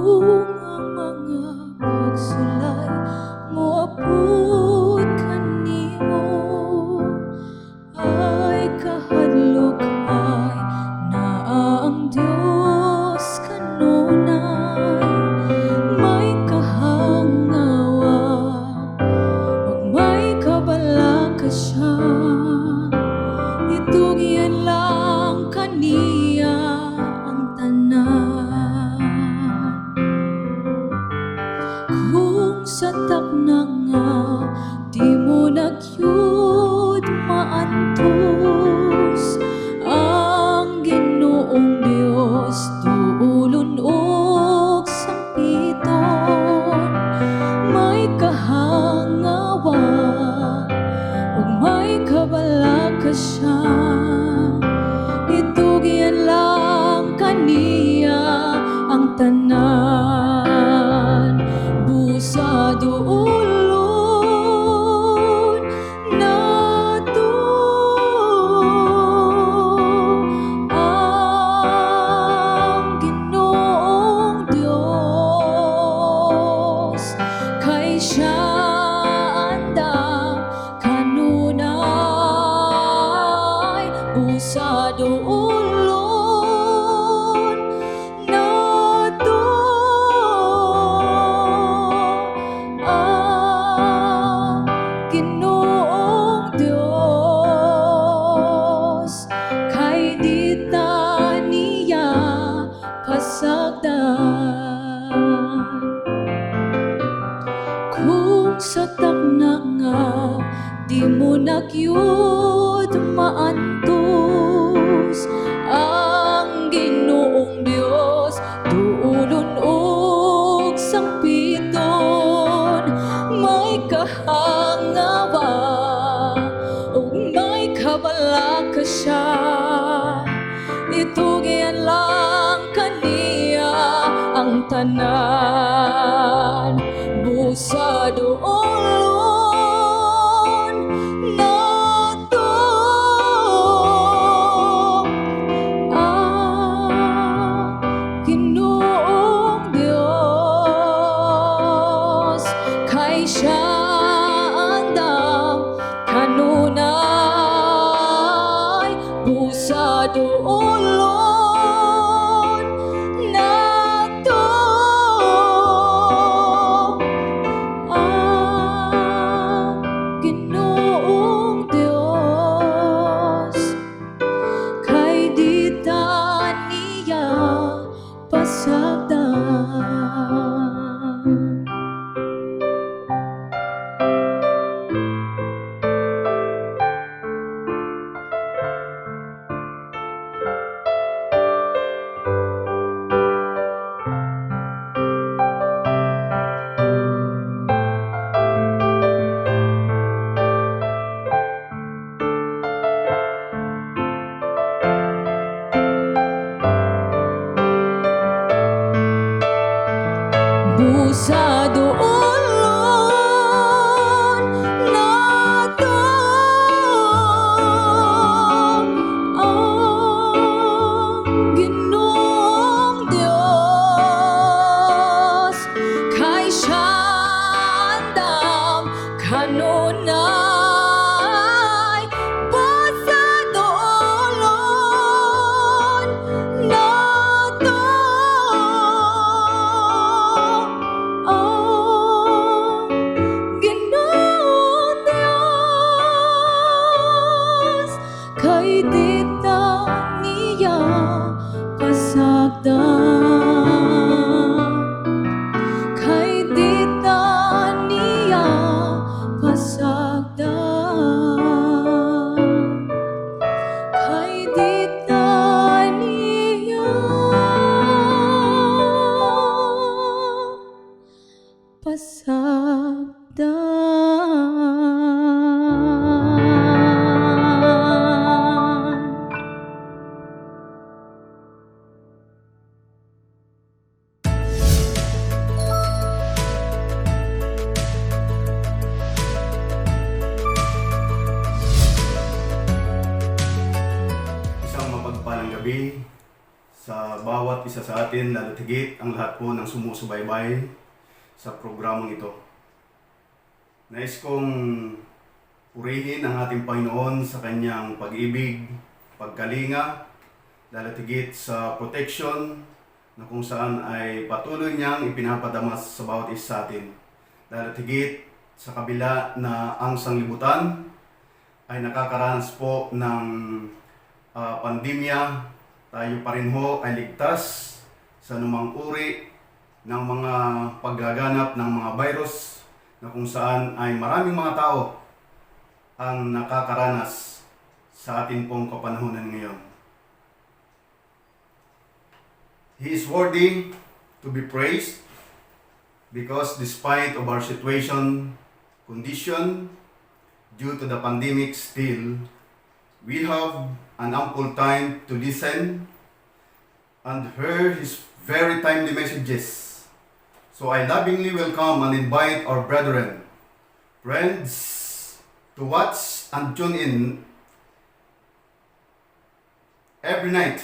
Kung ang mga pagsulay moabot kanimo ay kahadlok-ay naa ang Dios kanunay, may kahangawa ug may kabalaka siya, itugyan lang kaniya ang tanan. Kung satak na nga di mo nagyud maantos ang Ginoong Dios, duulon og sampiton, may kahangawa ug may kabalaka siya, itugyan lang kaniya ang tanan. Busa duulon nato ang Ginoong Dios, kay siya andam kanunay. Busa duulon nato ang Ginoong Dios, kay di ta niya pasagdan. Kung satak na nga di mo nagyud maantos ang Ginoong Dios, duulon og sampiton, may kahangawa ug may kabalaka siya, itugyan lang kaniya ang tanan. Busa duolon nato ang Ginoong Dios, kay siya andam kanunay. Busa duolon nato ang Ginoong Dios, kay di ta niya pasagdan. Busa duolon nato ang Ginoong Dios, kay siya andam kanunay. Busa duolon nato ang Ginoong Dios, kay di ta niya pasagdan, kay di ta niya pasagdan, kay di ta niya pasagdan. Isang mapagpalang gabi sa bawat isa sa atin, lalo tigit ang lahat po ng sumusubaybay sa programang ito. Nais kong purihin ang ating Panginoon sa kanyang pag-ibig, pagkalinga, lalo tigit sa protection na kung saan ay patuloy niyang ipinapadamas sa bawat isa sa atin. Lalo tigit sa kabila na ang sanglibutan ay nakakaranas po ng pandemya, tayo pa rin ho ay ligtas sa anumang uri ng mga paggaganap ng mga virus na kung saan ay maraming mga tao ang nakakaranas sa ating pong kapanahunan ngayon. He is worthy to be praised because despite of our situation, condition, due to the pandemic still, we have an ample time to listen and hear His very timely messages. So I lovingly welcome and invite our brethren, friends, to watch and tune in every night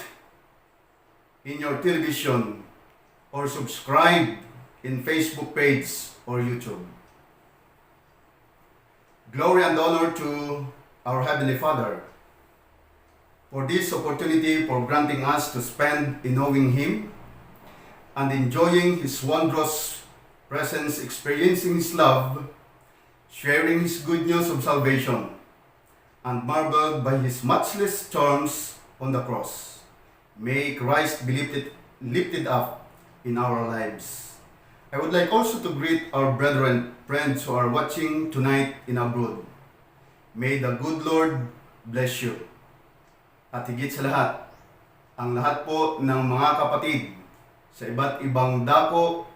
in your television or subscribe in Facebook page or YouTube. Glory and honor to our Heavenly Father for this opportunity, for granting us to spend in knowing Him and enjoying His wondrous presence, experiencing His love, sharing His good news of salvation, and marveled by His matchless charms on the cross. May Christ be lifted up in our lives. I would like also to greet our brethren, friends who are watching tonight in abroad. May the good Lord bless you. At higit sa lahat, ang lahat po ng mga kapatid sa iba't ibang dako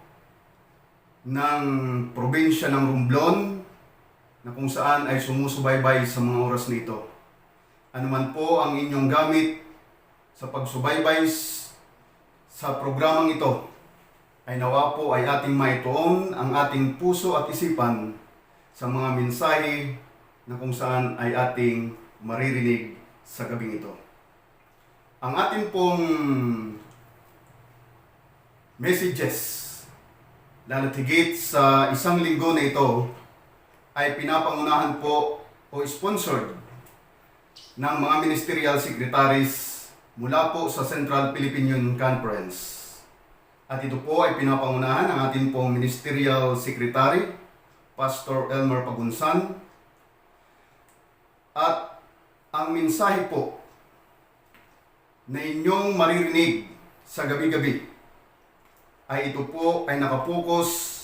ng probinsya ng Romblon na kung saan ay sumusubaybay sa mga oras nito. Ano man po ang inyong gamit sa pagsubaybay sa programang ito, ay nawa po ay ating maituon ang ating puso at isipan sa mga mensahe na kung saan ay ating maririnig sa gabing ito. Ang ating pong messages, lalo tigit sa isang linggo na ito, ay pinapangunahan po o sponsored ng mga ministerial secretaries mula po sa Central Philippine Union Conference. At ito po ay pinapangunahan ng ating pong Ministerial Secretary, Pastor Elmer Pagunsan. At ang mensahe po na inyong maririnig sa gabi-gabi ay ito po ay nakapokus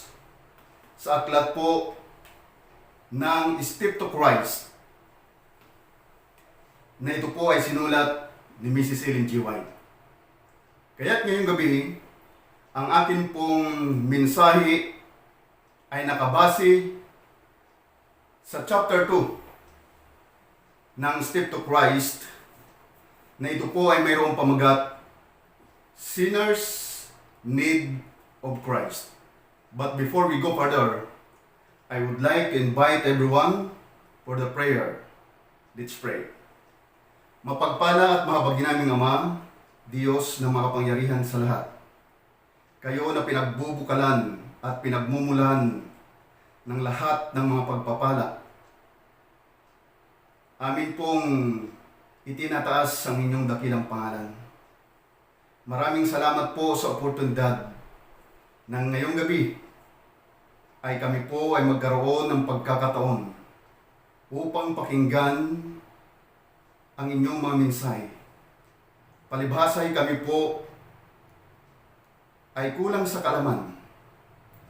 sa aklat po ng Step to Christ na ito po ay sinulat ni Mrs. Ellen G. White. Kaya't ngayong gabi, ang akin pong mensahe ay nakabase sa chapter 2 ng Step to Christ na ito po ay mayroong pamagat, Sinners Need of Christ. But before we go further, I would like to invite everyone for the prayer. Let's pray. Mapagpala at mahabagin naming Ama, Diyos na makapangyarihan sa lahat. Kayo na pinagbubukalan at pinagmumulan ng lahat ng mga pagpapala. Amin pong itinataas ang inyong dakilang pangalan. Maraming salamat po sa oportunidad ng ngayong gabi ay kami po ay magkaroon ng pagkakataon upang pakinggan ang inyong mga mensahe. Palibhasay kami po ay kulang sa kaalaman,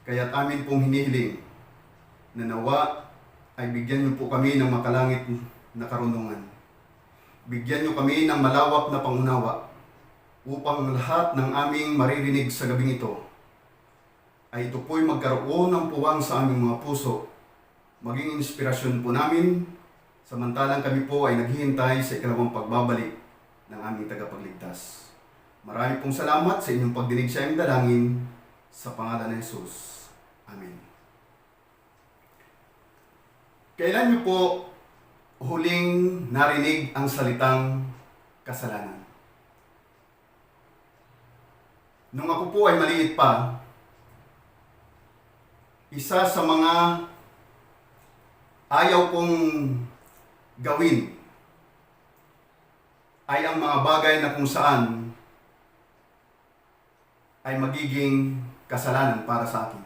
kaya't amin pong hinihiling na nawa ay bigyan niyo po kami ng makalangit na karunungan. Bigyan niyo kami ng malawak na pangunawa upang lahat ng aming maririnig sa gabing ito ay ito po'y magkaroon ng puwang sa aming mga puso, maging inspirasyon po namin samantalang kami po ay naghihintay sa ikalawang pagbabalik ng aming tagapagligtas. Marami pong salamat sa inyong pagdinig sa aming dalangin sa pangalan ni Jesus. Amen. Kailan niyo po huling narinig ang salitang kasalanan? Nung ako po ay maliit pa, isa sa mga ayaw kong gawin ay ang mga bagay na kung saan ay magiging kasalanan para sa akin.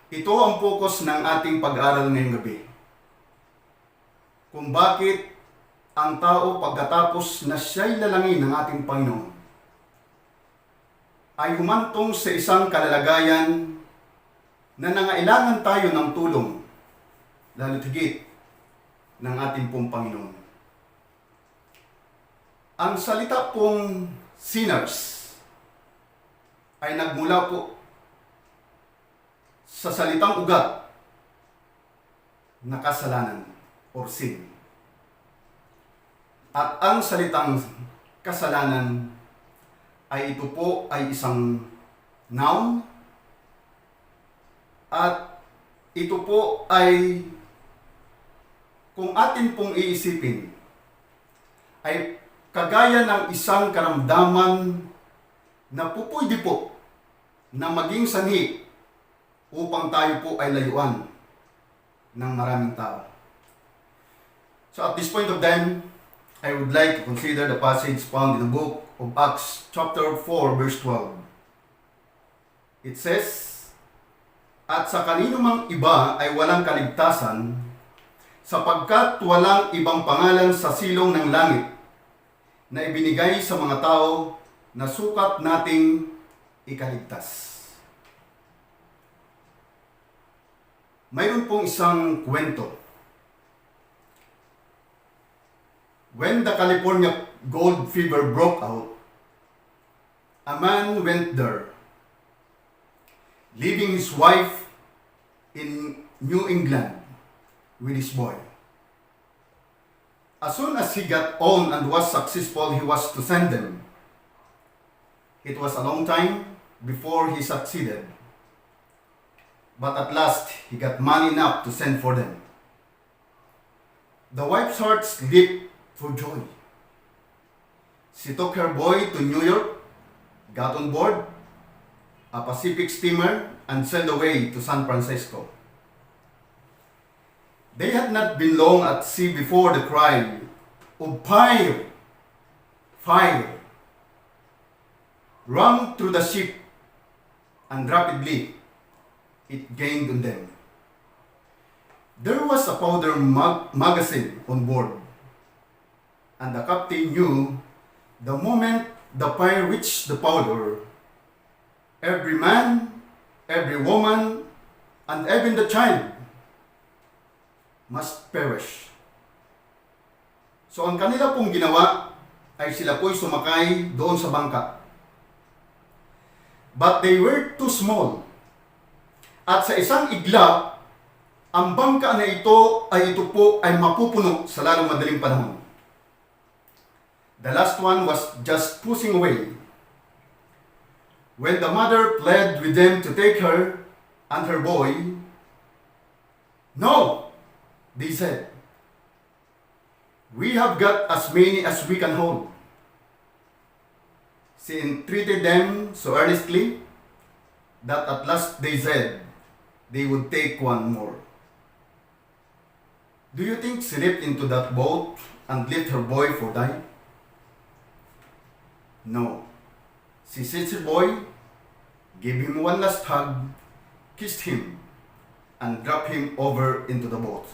Ito ang focus ng ating pag-aaral ngayong gabi. Kung bakit ang tao pagkatapos na siya'y lalangin ng ating Panginoon ay humantong sa isang kalalagayan na nangailangan tayo ng tulong, lalo't higit ng ating pong Panginoon. Ang salita pong sinners ay nagmula po sa salitang ugat na kasalanan or sin. At ang salitang kasalanan ay ito po ay isang noun at ito po ay kung atin pong iisipin ay kagaya ng isang karamdaman na pupwede po na maging sanhi upang tayo po ay layuan ng maraming tao. So at this point of time, I would like to consider the passage found in the book of Acts chapter 4 verse 12. It says, "At sa kanino mang iba ay walang kaligtasan, sapagkat walang ibang pangalan sa silong ng langit na ibinigay sa mga tao na sukat nating ikaligtas." Mayroon pong isang kwento. When the California gold fever broke out, a man went there, leaving his wife in New England with his boy. As soon as he got on and was successful, he was to send them. It was a long time before he succeeded, but at last he got money enough to send for them. The wife's heart leaped for joy. She took her boy to New York, got on board a Pacific steamer, and sailed away to San Francisco. They had not been long at sea before the cry of fire, fire, rang through the ship, and rapidly it gained on them. There was a powder magazine on board, and the captain knew the moment the fire reached the powder, every man, every woman, and even the child must perish. So ang kanila pong ginawa ay sila po'y sumakay doon sa bangka. But they were too small. At sa isang igla, ang bangka na ito po ay mapupuno sa lalong madaling panahon. The last one was just pushing away. When the mother pled with them to take her and her boy, "No," they said. "We have got as many as we can hold." She entreated them so earnestly that at last they said they would take one more. Do you think she leaped into that boat and left her boy for dying? No. She seized her boy, gave him one last hug, kissed him, and dropped him over into the boat.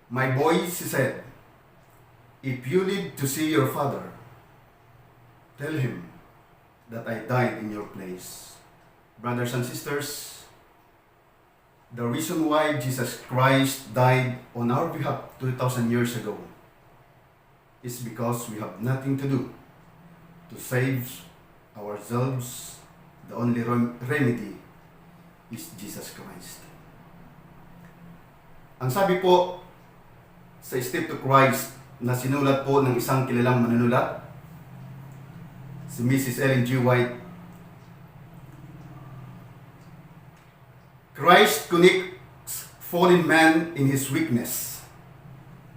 "My boy," she said, "if you live to see your father, tell him that I died in your place." Brothers and sisters, the reason why Jesus Christ died on our behalf 2,000 years ago is because we have nothing to do to save ourselves. The only remedy is Jesus Christ. Ang sabi po sa Step to Christ na sinulat po ng isang kilalang manunulat, si Mrs. Ellen G. White, Christ connects fallen man in his weakness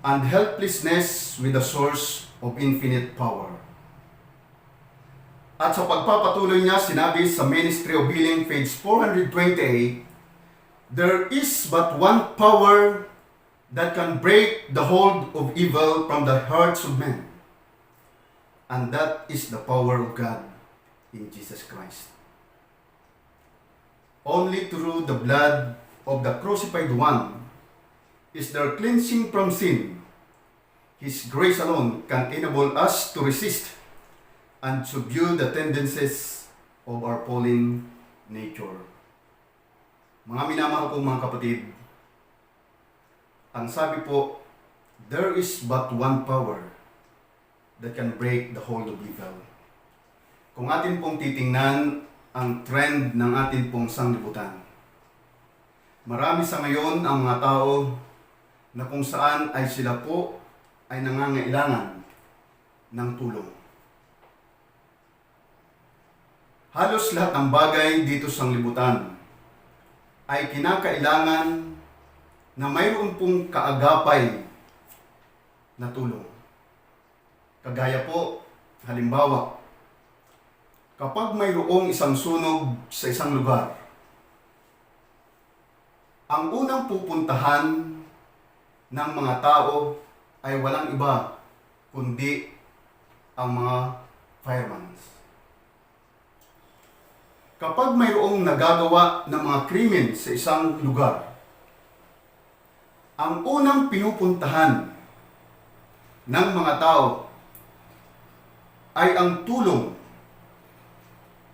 and helplessness with the source of infinite power. At sa pagpapatuloy niya, sinabi sa Ministry of Healing, page 428, there is but one power that can break the hold of evil from the hearts of men. And that is the power of God in Jesus Christ. Only through the blood of the crucified one is there cleansing from sin. His grace alone can enable us to resist and subdue the tendencies of our fallen nature. Mga minamahal kong mga kapatid, ang sabi po, there is but one power that can break the hold of evil. Kung atin pong titingnan ang trend ng atin pong sanglibutan, marami sa ngayon ang mga tao na kung saan ay sila po ay nangangailangan ng tulong. Halos lahat ng bagay dito sa sanglibutan ay kinakailangan na mayroon pong kaagapay na tulong. Kagaya po, halimbawa, kapag mayroong isang sunog sa isang lugar, ang unang pupuntahan ng mga tao ay walang iba kundi ang mga firemen. Kapag mayroong nagagawa ng mga krimen sa isang lugar, ang unang pinupuntahan ng mga tao ay ang tulong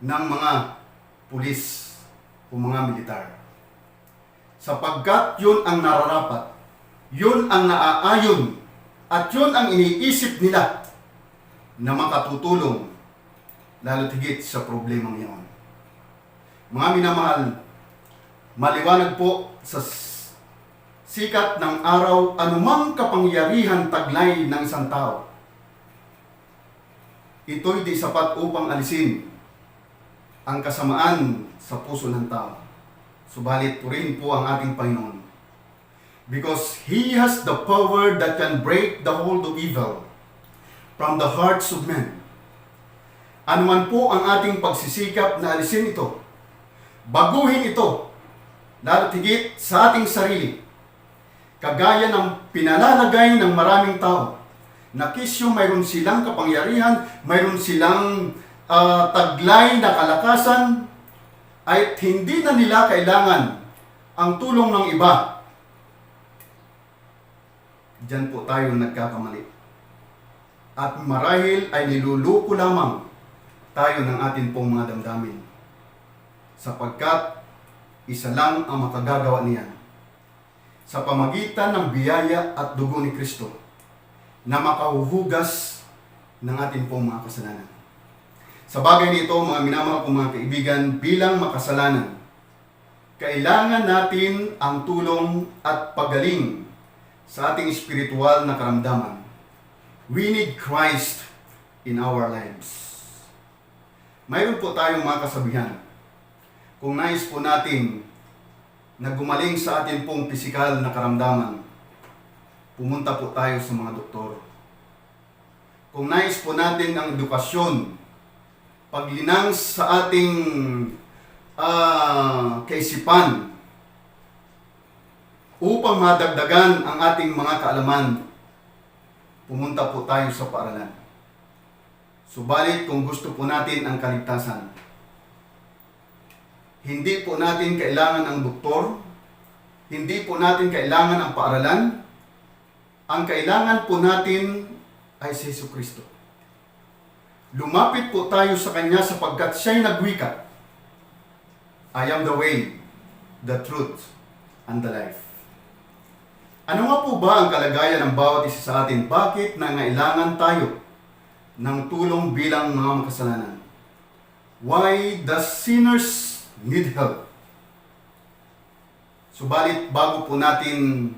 ng mga pulis o mga militar. Sapagkat yun ang nararapat, yun ang naaayon, at yun ang iniisip nila na makatutulong lalo't higit sa problemang iyon. Mga minamahal, maliwanag po sa sikat ng araw anumang kapangyarihan taglay ng isang tao. Ito'y di sapat upang alisin ang kasamaan sa puso ng tao. Subalit rin po ang ating Panginoon. Because He has the power that can break the hold of evil from the hearts of men. Anuman po ang ating pagsisikap na alisin ito, baguhin ito, lalo't higit sa ating sarili, kagaya ng pinalalagay ng maraming tao, na kisyo mayroon silang kapangyarihan, mayroon silang taglay na kalakasan, ay hindi na nila kailangan ang tulong ng iba. Diyan po tayo nagkakamali. At marahil ay niluluko lamang tayo ng atin pong mga damdamin. Sapagkat isa lang ang makagagawa niyan. Sa pamagitan ng biyaya at dugo ni Kristo na makahuhugas ng atin pong mga kasalanan. Sa bagay nito, mga minamahal kong mga kaibigan, bilang makasalanan, kailangan natin ang tulong at pagaling sa ating espiritual na karamdaman. We need Christ in our lives. Mayroon po tayong mga kasabihan. Kung nais po natin na gumaling sa atin pong pisikal na karamdaman, pumunta po tayo sa mga doktor. Kung nais po natin ang edukasyon, paglinang sa ating kaisipan, upang madagdagan ang ating mga kaalaman, pumunta po tayo sa paaralan. Subalit kung gusto po natin ang kaligtasan, hindi po natin kailangan ang doktor, hindi po natin kailangan ang paaralan, ang kailangan po natin ay si Jesucristo. Lumapit po tayo sa Kanya sapagkat Siya'y nagwika, I am the way, the truth, and the life. Ano nga po ba ang kalagayan ng bawat isa sa atin? Bakit nangailangan tayo ng tulong bilang mga makasalanan? Why does sinners need help? Subalit bago po natin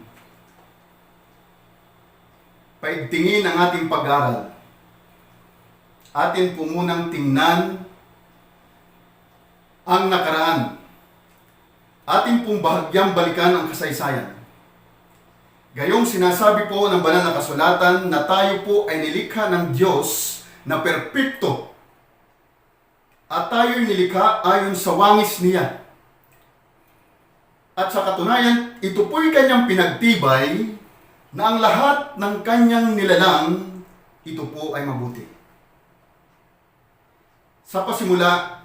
paigtingin ang ating pag-aaral, atin po munang tingnan ang nakaraan. Atin pong bahagyang balikan ang kasaysayan. Gayong sinasabi po ng banal na kasulatan na tayo po ay nilikha ng Diyos na perpekto at tayo'y nilikha ayon sa wangis niya. At sa katunayan, ito po'y kanyang pinagtibay na ang lahat ng kanyang nilalang, ito po ay mabuti. Sa pasimula,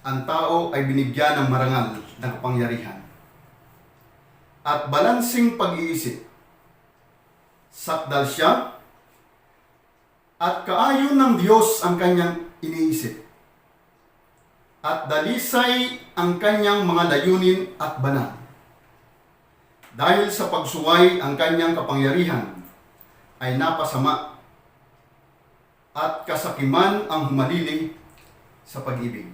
ang tao ay binigyan ng marangal na kapangyarihan at balansing pag-iisip. Sakdal siya at kaayon ng Diyos ang kanyang iniisip. At dalisay ang kanyang mga layunin at banal. Dahil sa pagsuway ang kanyang kapangyarihan ay napasama at kasakiman ang humalili sa pag-ibig.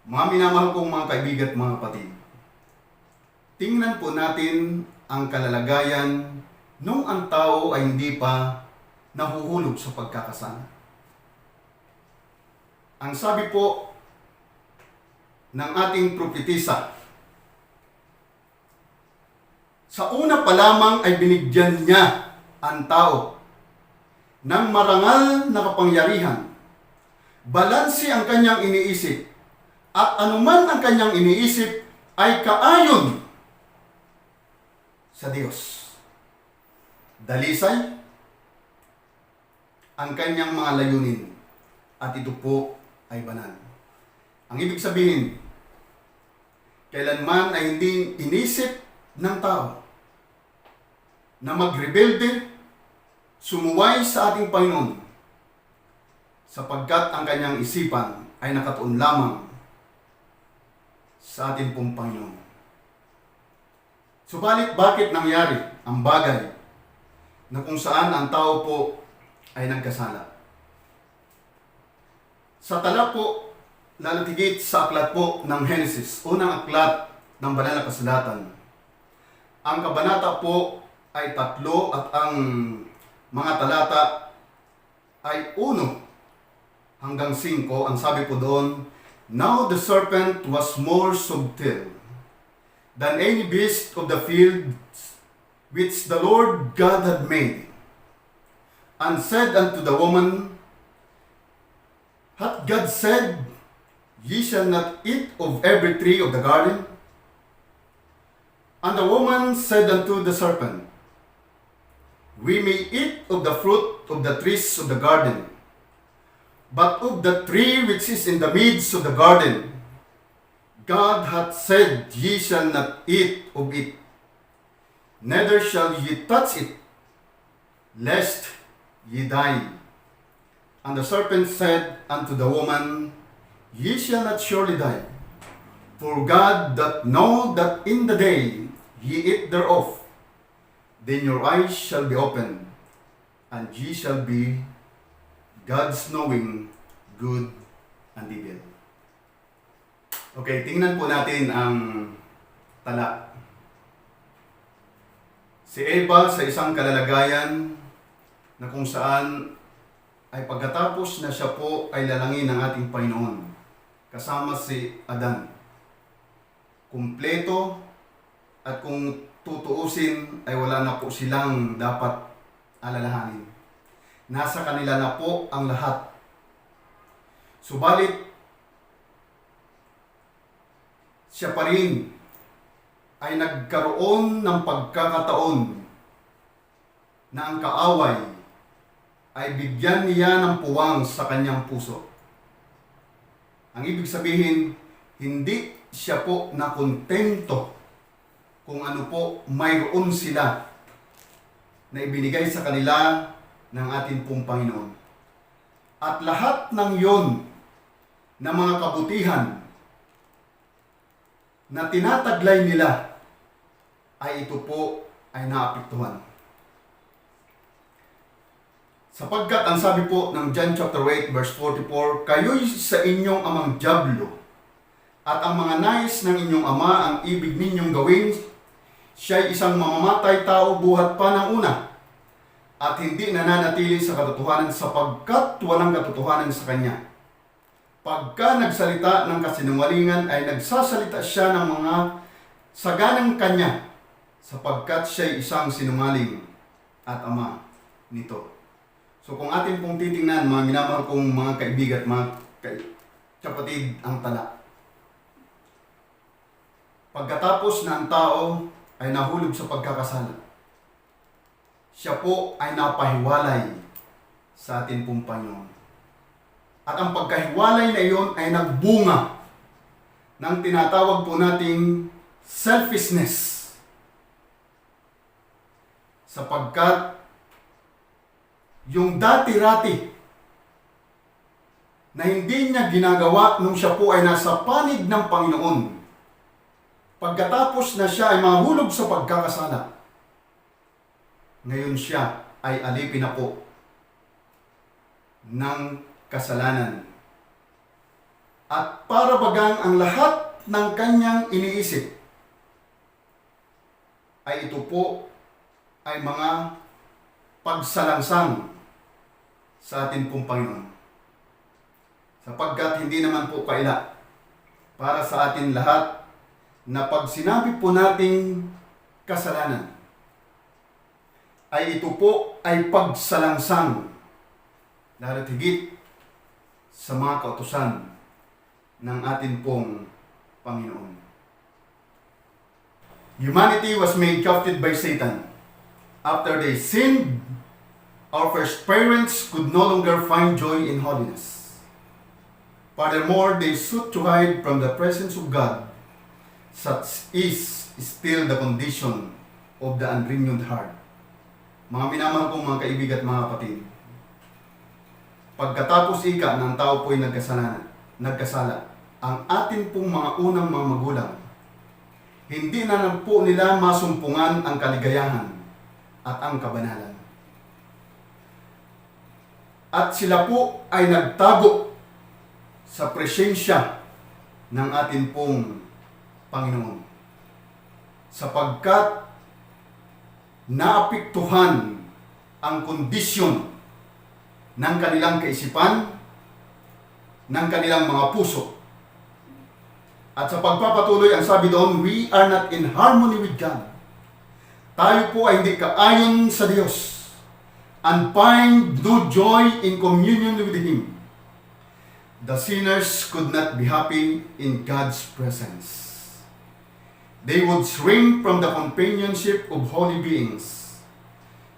Mga minamahal kong mga kaibigan at mga kapatid, tingnan po natin ang kalalagayan nung ang tao ay hindi pa nahuhulog sa pagkakasala. Ang sabi po ng ating propetisa, sa una pa lamang ay binigyan niya ang tao ng marangal na kapangyarihan. Balanse ang kanyang iniisip, at anuman ang kanyang iniisip ay kaayon sa Diyos. Dalisay ang kanyang mga layunin, at ito po ay banal. Ang ibig sabihin, kailanman ay hindi inisip ng tao na magrebelde, sumuway sa ating Panginoon, sapagkat ang kanyang isipan ay nakatuon lamang sa ating pong Panginoon. Subalit bakit nangyari ang bagay na kung saan ang tao po ay nagkasala? Sa tala po, lalatigit sa aklat po ng Genesis, unang aklat ng banal na kasulatan. Ang kabanata po ay 3 at ang mga talata ay 1 hanggang 5. Ang sabi po doon, Now the serpent was more subtle than any beast of the field which the Lord God had made, and said unto the woman, Hath God said, Ye shall not eat of every tree of the garden? And the woman said unto the serpent, We may eat of the fruit of the trees of the garden, but of the tree which is in the midst of the garden, God hath said, Ye shall not eat of it, neither shall ye touch it, lest ye die. And the serpent said unto the woman, Ye shall not surely die, for God doth know that in the day ye eat thereof, then your eyes shall be opened, and ye shall be God's knowing good and evil. Okay, tingnan po natin ang tala. Si Eva sa isang kalalagayan na kung saan ay pagkatapos na siya po ay lalangin ng ating Panginoon, kasama si Adan. Kumpleto, at kung tutuusin ay wala na po silang dapat alalahanin. Nasa kanila na po ang lahat. Subalit, siya pa rin ay nagkaroon ng pagkakataon na ang kaaway ay bigyan niya ng puwang sa kanyang puso. Ang ibig sabihin, hindi siya po nakontento kung ano po mayroon sila na ibinigay sa kanila ng ating pong Panginoon. At lahat ng yon na mga kabutihan na tinataglay nila ay ito po ay naapektuhan. Sapagkat ang sabi po ng John chapter 8 verse 44, Kayo'y sa inyong amang dyablo, at ang mga nais ng inyong ama ang ibig ninyong gawin. Siya'y isang mamamatay tao buhat pa ng una, at hindi nananatili sa katotohanan sapagkat walang katotohanan sa kanya. Pagka nagsalita ng kasinungalingan ay nagsasalita siya ng mga saganang kanya, sapagkat siya'y isang sinungaling at ama nito. So kung atin pong titingnan, mga minamahal kong mga kaibigan at mga kapatid, ang tala. Pagkatapos na ang tao ay nahulog sa pagkakasala, siya po ay napahiwalay sa atin pong Panginoon. At ang pagkahiwalay na iyon ay nagbunga ng tinatawag po nating selfishness. Sapagkat yung dati-rati na hindi niya ginagawa nung siya po ay nasa panig ng Panginoon, pagkatapos na siya ay mahulog sa pagkakasala, ngayon siya ay alipin na po ng kasalanan. At para bagang ang lahat ng kanyang iniisip ay ito po ay mga pagsalangsang sa atin pong Panginoon. Sapagkat hindi naman po kaila para sa atin lahat na pag sinabi po nating kasalanan, ay ito po ay pagsalangsang, lalo't higit sa mga kautusan ng atin pong Panginoon. Humanity was made captive by Satan. After they sinned, our first parents could no longer find joy in holiness. Furthermore, they sought to hide from the presence of God. Such is still the condition of the unrenewed heart. Mga minamahal kong mga kaibigan at mga kapatid, pagkatapos ika ng tao po'y nagkasala, ang atin pong mga unang mga magulang, hindi na po nila masumpungan ang kaligayahan at ang kabanalan. At sila po ay nagtago sa presensya ng atin pong Panginoon. Sapagkat naapektuhan ang kondisyon ng kanilang kaisipan, ng kanilang mga puso. At sa pagpapatuloy, ang sabi doon, we are not in harmony with God. Tayo po ay hindi kaayon sa Diyos and find no joy in communion with Him. The sinners could not be happy in God's presence. They would shrink from the companionship of holy beings.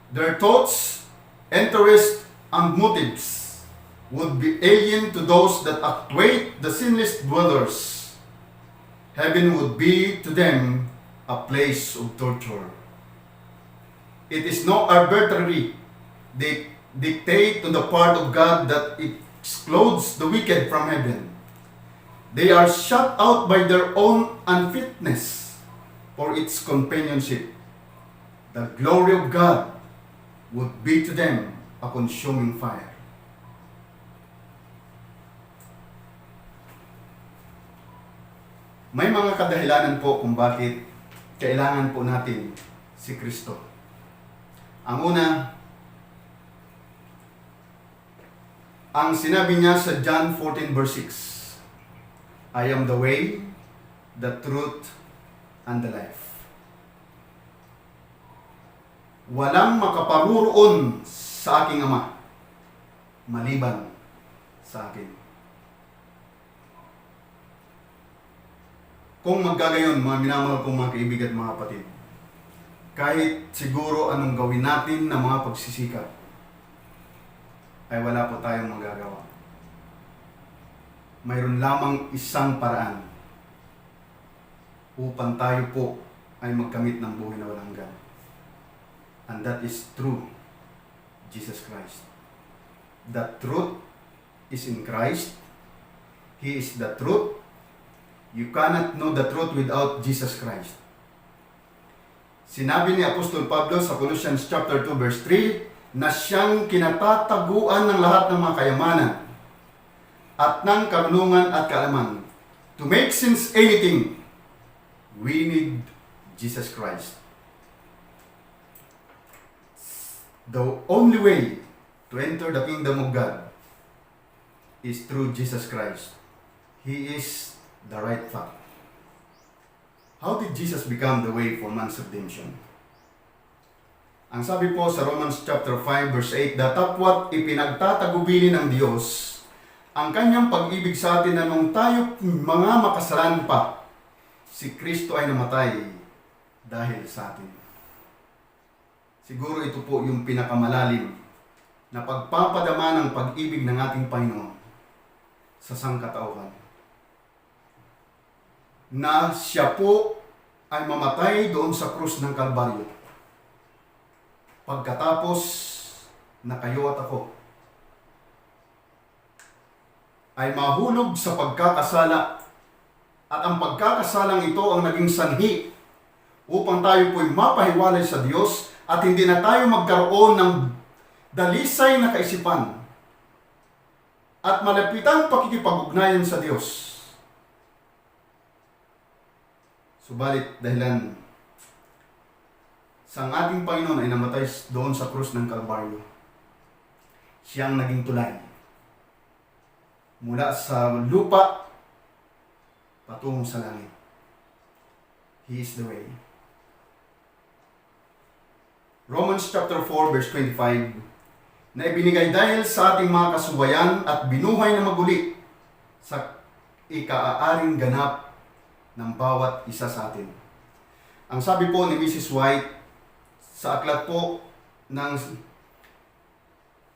Their thoughts, interests, and motives would be alien to those that actuate the sinless dwellers. Heaven would be to them a place of torture. It is no arbitrary dictate on the part of God that it excludes the wicked from heaven. They are shut out by their own unfitness for its companionship. The glory of God would be to them a consuming fire. May mga kadahilanan po kung bakit kailangan po natin si Kristo. Ang una, ang sinabi niya sa John 14 verse 6, I am the way, the truth, and the life. Walang makaparuroon sa aking Ama maliban sa akin. Kung magkagayon, mga minamahal kong mga kaibigan at mga kapatid, kahit siguro anong gawin natin na mga pagsisikap, ay wala po tayong magagawa. Mayroon lamang isang paraan upang tayo po ay magkamit ng buhay na walang hanggan. And that is through Jesus Christ. The truth is in Christ. He is the truth. You cannot know the truth without Jesus Christ. Sinabi ni Apostol Pablo sa Colossians chapter 2 verse 3 na siyang kinatataguan ng lahat ng mga kayamanan at ng karunungan at kaalaman. To make sense anything, we need Jesus Christ. The only way to enter the kingdom of God is through Jesus Christ. He is the right path. How did Jesus become the way for man's redemption? Ang sabi po sa Romans chapter 5 verse 8, datapwat ipinagtatagubilin ng Diyos ang kanyang pag-ibig sa atin na nung tayo mga makasalanan pa, si Kristo ay namatay dahil sa atin. Siguro ito po yung pinakamalalim na pagpapadama ng pag-ibig ng ating Panginoon sa sangkatauhan. Na siya po ay mamatay doon sa krus ng Kalbaryo. Pagkatapos na kayo at ako ay mahulog sa pagkakasala, at ang pagkakasalang ito ang naging sanhi upang tayo po'y mapahiwalay sa Diyos at hindi na tayo magkaroon ng dalisay na kaisipan at malapitang pakikipag-ugnayan sa Diyos. Subalit dahilan sa ating Panginoon ay namatay doon sa krus ng Kalbaryo, siyang naging tulay mula sa lupa patungo sa langit. He is the way. Romans chapter 4 verse 25, na ibinigay dahil sa ating mga kasubayan at binuhay na maguli sa ikaaaring ganap ng bawat isa sa atin. Ang sabi po ni Mrs. White sa aklat po ng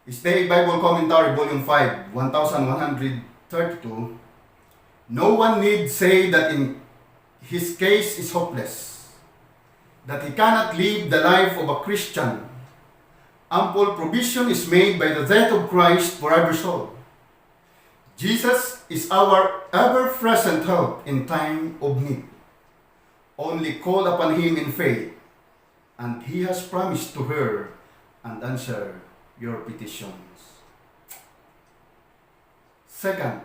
Stay Bible Commentary Volume 5, 1132, no one need say that in his case is hopeless, that he cannot live the life of a Christian. Ample provision is made by the death of Christ for every soul. Jesus is our ever-present help in time of need. Only call upon Him in faith, and He has promised to hear and answer your petitions. Second,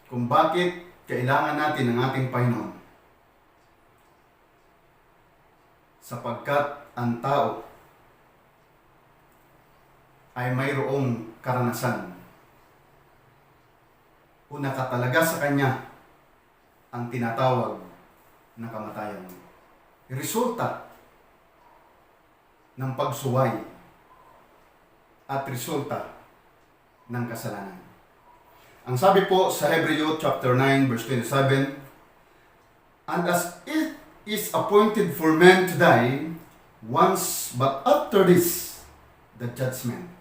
kung bakit kailangan natin ng ating Panginoon. Sapagkat ang tao ay mayroong karanasan o nakatalaga sa kanya ang tinatawag na kamatayan. Resulta ng pagsuway at resulta ng kasalanan. Ang sabi po sa Hebreo chapter 9 verse 27, and as it is appointed for men to die once, but after this, the judgment.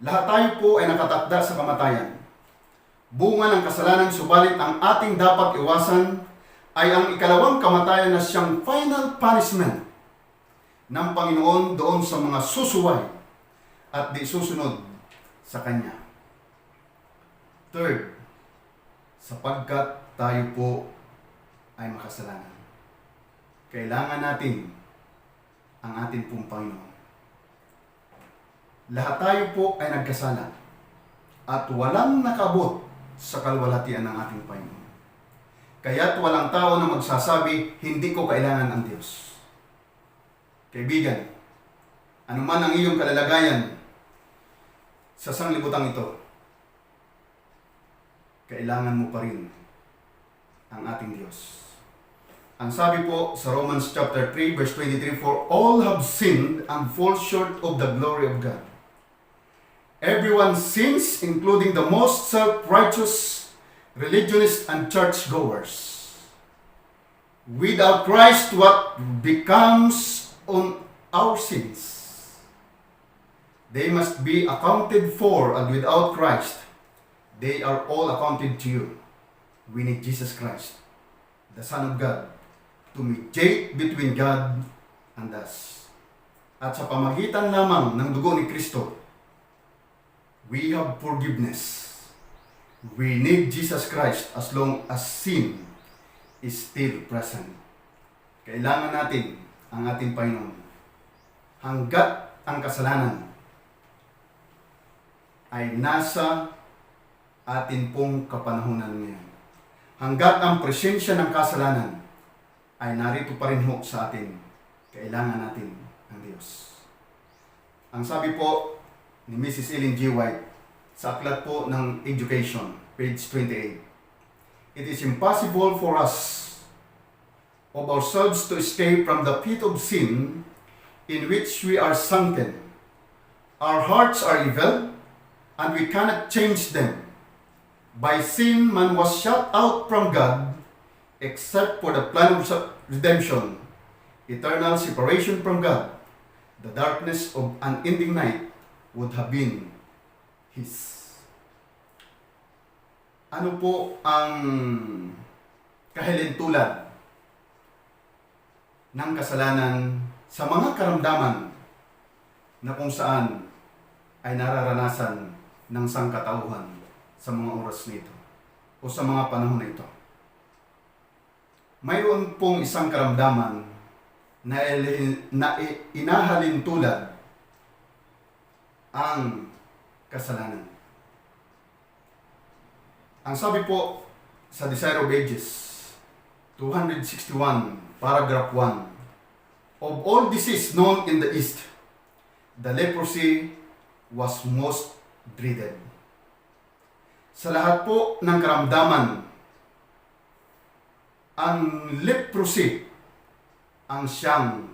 Lahat tayo po ay nakatakda sa kamatayan. Bunga ng kasalanan, subalit ang ating dapat iwasan ay ang ikalawang kamatayan na siyang final punishment ng Panginoon doon sa mga susuway at di susunod sa Kanya. Third, sapagkat tayo po ay makasalanan, kailangan natin ang ating pong Panginoon. Lahat tayo po ay nagkasala at walang nakabot sa kalwalhatian ng ating Panginoon. Kaya't walang tao na magsasabi, hindi ko kailangan ang Diyos. Kaibigan, anuman ang iyong kalalagayan sa sanglibutang ito, kailangan mo pa rin ang ating Diyos. Ang sabi po sa Romans chapter 3 verse 23, for all have sinned and fall short of the glory of God. Everyone sins, including the most self-righteous religionists and churchgoers. Without Christ, what becomes on our sins? They must be accounted for, and without Christ, they are all accounted to you. We need Jesus Christ, the Son of God, to mediate between God and us. At sa pamagitan lamang ng dugo ni Kristo, we have forgiveness. We need Jesus Christ as long as sin is still present. Kailangan natin ang ating Panginoon. Hanggat ang kasalanan ay nasa atin pong kapanahunan ngayon. Hanggat ang presensya ng kasalanan ay narito pa rin ho sa atin, kailangan natin ang Diyos. Ang sabi po ni Mrs. Ellen G. White sa aklat po ng Education, page 28, it is impossible for us of ourselves to escape from the pit of sin in which we are sunken. Our hearts are evil, and we cannot change them. By sin, man was shut out from God, except for the plan of redemption, eternal separation from God. The darkness of unending night would have been his. Ano po ang kahilintulad ng kasalanan sa mga karamdaman na kung saan ay nararanasan ng sangkatauhan sa mga oras nito o sa mga panahon na ito? Mayroon pong isang karamdaman na inahalintulad ang kasalanan. Ang sabi po sa Desire of Ages 261, paragraph 1, of all disease known in the East, the leprosy was most dreaded. Sa lahat po ng karamdaman, ang leprosy ang siyang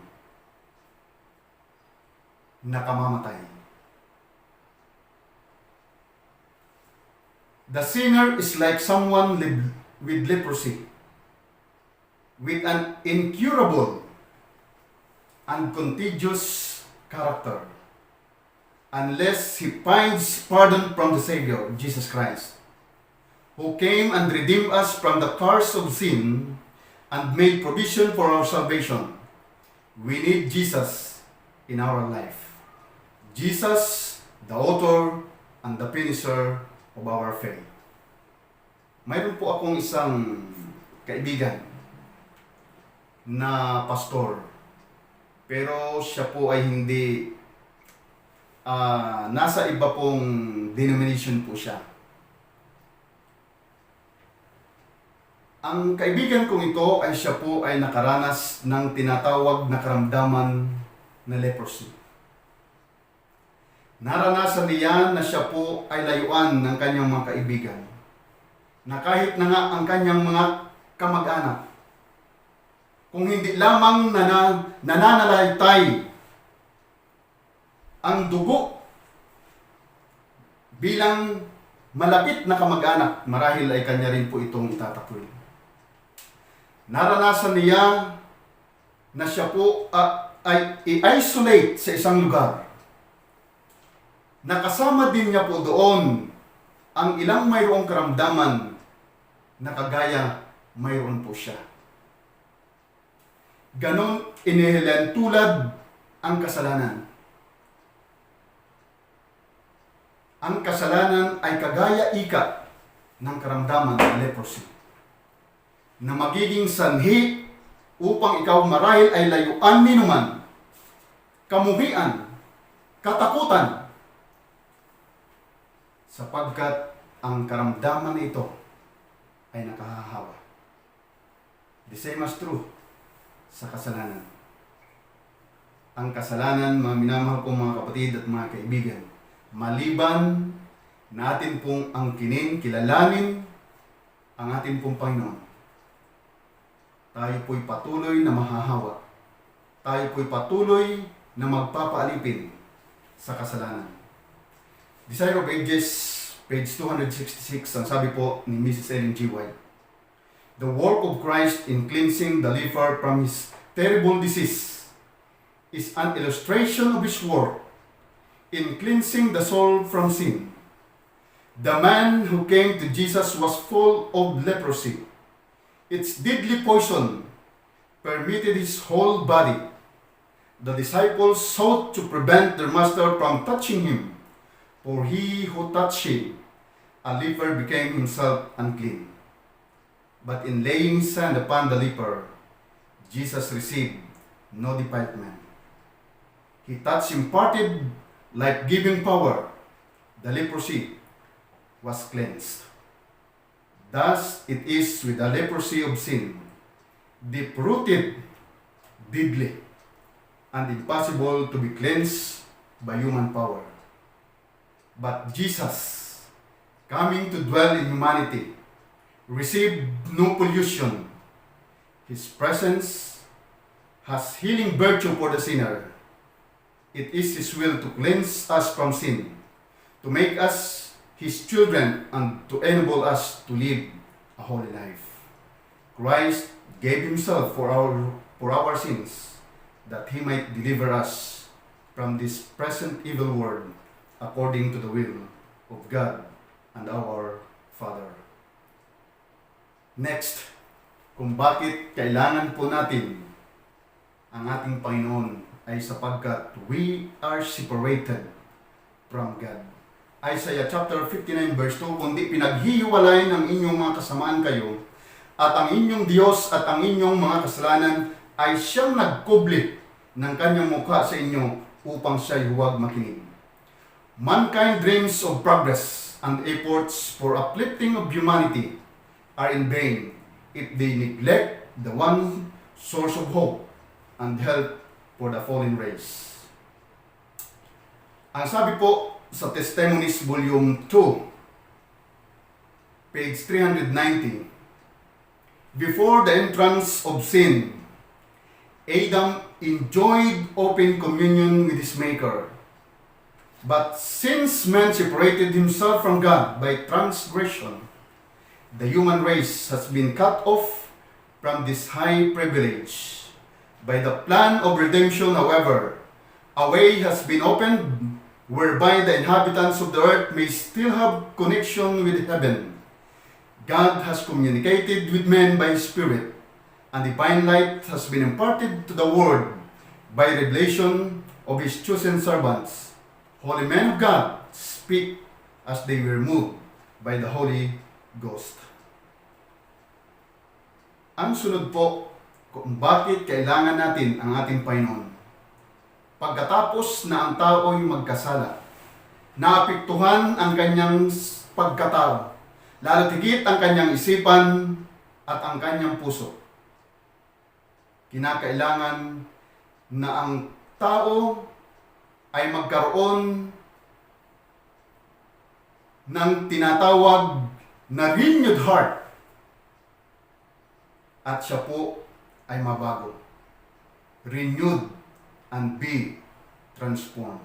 nakamamatay. The sinner is like someone with leprosy, with an incurable and contagious character, unless he finds pardon from the Savior, Jesus Christ, who came and redeemed us from the curse of sin and made provision for our salvation. We need Jesus in our life. Jesus, the author and the finisher of our faith. Mayroon po akong isang kaibigan na pastor, pero siya po ay hindi nasa iba pong denomination po siya. Ang kaibigan kong ito ay siya po ay nakaranas ng tinatawag na karamdaman na leprosy. Naranasan niya na siya po ay layuan ng kanyang mga kaibigan, na kahit na nga ang kanyang mga kamag-anak, kung hindi lamang nananalaytay ang dugo bilang malapit na kamag-anak, marahil ay kanya rin po itong itatapoy. Naranasan niya na siya po ay i-isolate sa isang lugar. Nakasama din niya po doon ang ilang mayroong karamdaman na kagaya mayroon po siya. Ganon inihilantulad ang kasalanan. Ang kasalanan ay kagaya ika ng karamdaman ng leprosy, na magiging sanhi upang ikaw marahil ay layuan ninuman, kamuhian, katakutan, sapagkat ang karamdaman na ito ay nakahahawa. The same as true sa kasalanan. Ang kasalanan, mga minamahal kong mga kapatid at mga kaibigan, maliban natin pong ang kilalanin ang ating pong Panginoon, tayo po'y patuloy na mahahawa. Tayo po'y patuloy na magpapaalipin sa kasalanan. Desire of Ages, page 266, ang sabi po ni Mrs. Ellen G. White, the work of Christ in cleansing the leper from his terrible disease is an illustration of his work in cleansing the soul from sin. The man who came to Jesus was full of leprosy. Its deadly poison permeated his whole body. The disciples sought to prevent their master from touching him, for he who touched him, a leper, became himself unclean. But in laying his hand upon the leper, Jesus received no defilement. He touched imparted life-giving power. The leprosy was cleansed. Thus it is with the leprosy of sin, deep-rooted, deadly, and impossible to be cleansed by human power. But Jesus, coming to dwell in humanity, received no pollution. His presence has healing virtue for the sinner. It is His will to cleanse us from sin, to make us His children and to enable us to live a holy life. Christ gave Himself for our sins, that He might deliver us from this present evil world according to the will of God and our Father. Next, kung bakit kailangan po natin ang ating Panginoon ay sapagkat we are separated from God. Isaiah chapter 59 verse 2, kundi pinaghihiwalay ng inyong mga kasamaan kayo at ang inyong Diyos at ang inyong mga kasalanan ay siyang nagkubli ng kanyang mukha sa inyo upang siya'y huwag makinig. Mankind dreams of progress and efforts for uplifting of humanity are in vain if they neglect the one source of hope and help for the fallen race. Ang sabi po sa Testimonies Volume 2, page 390, before the entrance of sin, Adam enjoyed open communion with his Maker. But since man separated himself from God by transgression, the human race has been cut off from this high privilege. By the plan of redemption, however, a way has been opened whereby the inhabitants of the earth may still have connection with heaven. God has communicated with men by His Spirit, and divine light has been imparted to the world by revelation of His chosen servants. Holy men of God speak as they were moved by the Holy Ghost. Ang sunod po, kung bakit kailangan natin ang ating Panginoon. Pagkatapos na ang tao ay magkasala, naapektuhan ang kanyang pagkatao, lalo tigit ang kanyang isipan at ang kanyang puso. Kinakailangan na ang tao ay magkaroon ng tinatawag na renewed heart at siya po ay mabago. Renewed and be transformed.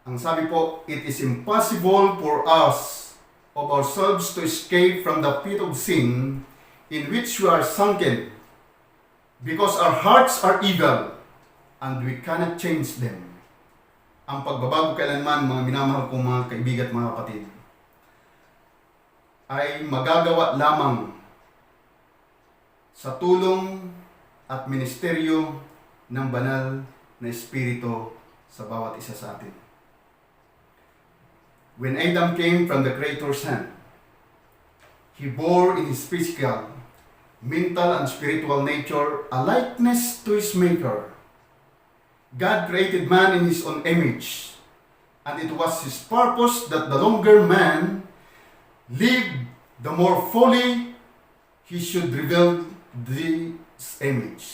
Ang sabi po, it is impossible for us of ourselves to escape from the pit of sin in which we are sunken, because our hearts are evil and we cannot change them. Ang pagbabago kailanman, mga minamahal kong mga kaibigan at mga kapatid, ay magagawa lamang sa tulong at ministeryo ng banal na Espiritu sa bawat isa sa atin. When Adam came from the Creator's hand, he bore in his physical, mental, and spiritual nature a likeness to his Maker. God created man in His own image, and it was His purpose that the longer man lived, the more fully he should reveal this image.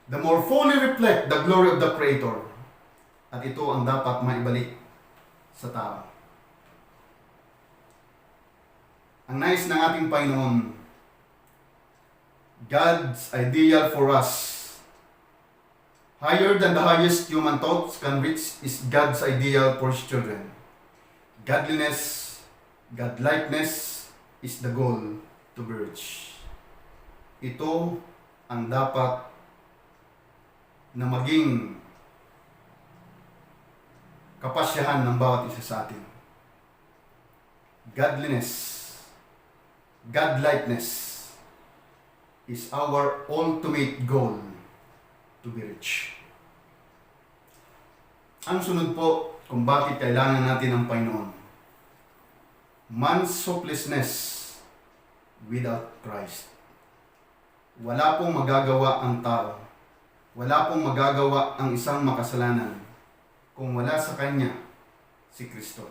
The more fully reflect the glory of the Creator. At ito ang dapat maibalik sa tao. Ang nais ng ating Panginoon, God's ideal for us, higher than the highest human thoughts can reach, is God's ideal for His children. Godliness, Godlikeness is the goal to be reached. Ito ang dapat na maging kapasyahan ng bawat isa sa atin. Godliness, Godlikeness is our ultimate goal to be reached. Ang sunod po, kung bakit kailangan natin ang Panginoon. Man's hopelessness without Christ. Wala pong magagawa ang tao. Wala pong magagawa ang isang makasalanan kung wala sa Kanya si Kristo.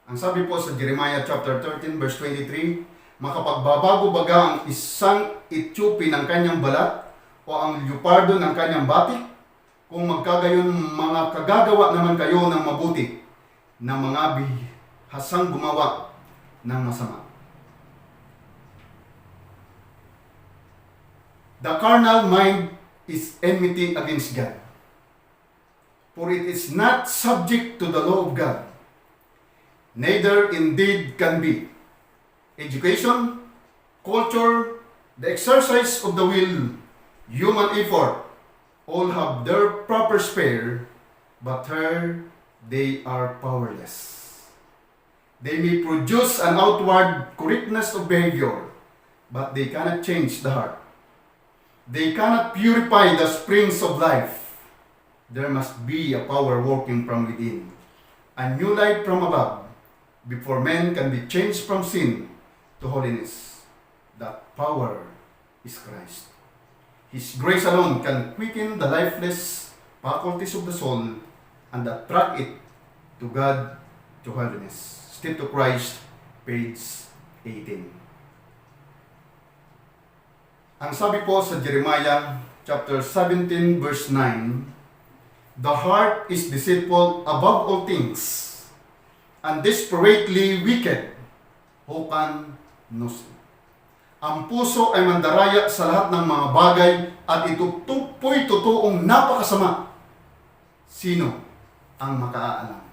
Ang sabi po sa Jeremiah chapter 13 verse 23, makapagbabago baga ang isang Ethiope ng kanyang balat o ang leopardo ng kanyang batik, kung magkagayon mga kagagawa naman kayo ng mabuti na mga bihasang gumawa ng masama. The carnal mind is enmity against God, for it is not subject to the law of God, neither indeed can be. Education, culture, the exercise of the will, human effort, all have their proper sphere, but here they are powerless. They may produce an outward correctness of behavior, but they cannot change the heart. They cannot purify the springs of life. There must be a power working from within, a new light from above, before men can be changed from sin to holiness. That power is Christ. His grace alone can quicken the lifeless faculties of the soul and attract it to God, to holiness. Step to Christ, page 18. Ang sabi po sa Jeremiah chapter 17 verse 9, the heart is deceitful above all things, and desperately wicked. Who can know it? Ang puso ay mandaraya sa lahat ng mga bagay at ito po'y totoong napakasama. Sino ang makaalam?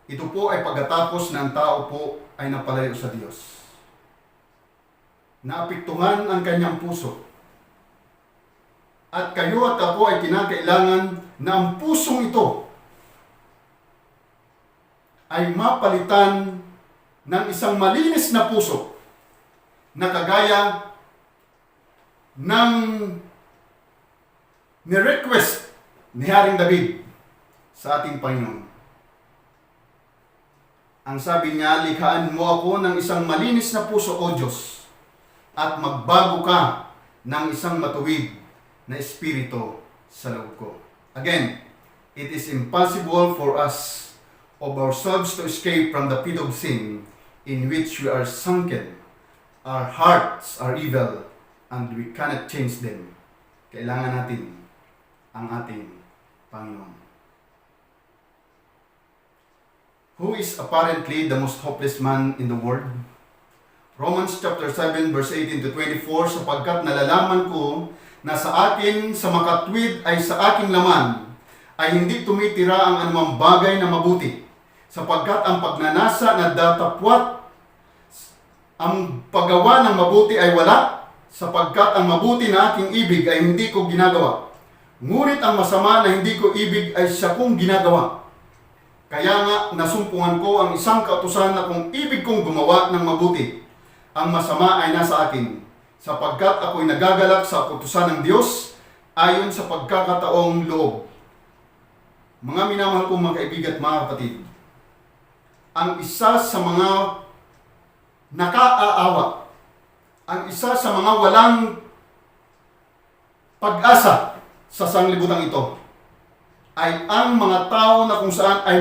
Ito po ay pagkatapos na ang tao po ay napalayo sa Diyos. Naapektuhan ang kanyang puso. At kayo at ako ay kinakailangan na ang pusong ito ay mapalitan ng isang malinis na puso na kagaya ng ni-request ni Haring David sa ating Panginoon. Ang sabi niya, likhaan mo ako ng isang malinis na puso, O Diyos, at magbago ka ng isang matuwid na espiritu sa loob ko. Again, it is impossible for us of ourselves to escape from the pit of sin in which we are sunken. Our hearts are evil and we cannot change them. Kailangan natin ang ating Panginoon, who is apparently the most hopeless man in the world. Romans chapter 7 verse 18 to 24, sapagkat nalalaman ko na sa akin sa makatwid ay sa aking laman ay hindi tumitira ang anumang bagay na mabuti, sapagkat ang pagnanasa na datapwat ang paggawa ng mabuti ay wala, sapagkat ang mabuti na aking ibig ay hindi ko ginagawa. Ngunit ang masama na hindi ko ibig ay siya kong ginagawa. Kaya nga nasumpungan ko ang isang kautusan na kung ibig kong gumawa ng mabuti, ang masama ay nasa akin, sapagkat ako'y nagagalak sa kautusan ng Diyos ayon sa pagkakataong loob. Mga minamahal kong mga kaibigan at mga kapatid, ang isa sa mga nakaaawa, ang isa sa mga walang pag-asa sa sanglibutan ito, ay ang mga tao na kung saan ay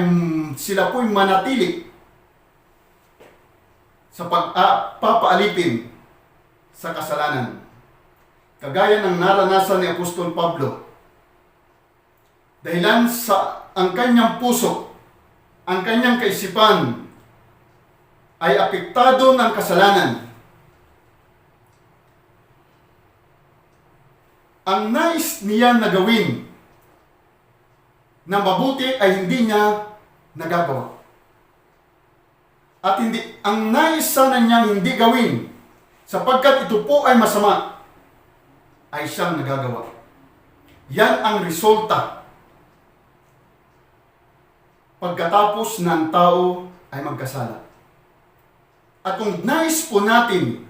sila po'y manatili sa pagpapaalipin sa kasalanan. Kagaya ng naranasan ni Apostol Pablo, dahilan sa ang kanyang puso, ang kanyang kaisipan ay apektado ng kasalanan. Ang nais niya na gawin na mabuti ay hindi niya nagagawa. At ang nais sana niyang hindi gawin, sapagkat ito po ay masama, ay siyang nagagawa. Yan ang resulta pagkatapos ng tao ay magkasala. At kung nais po natin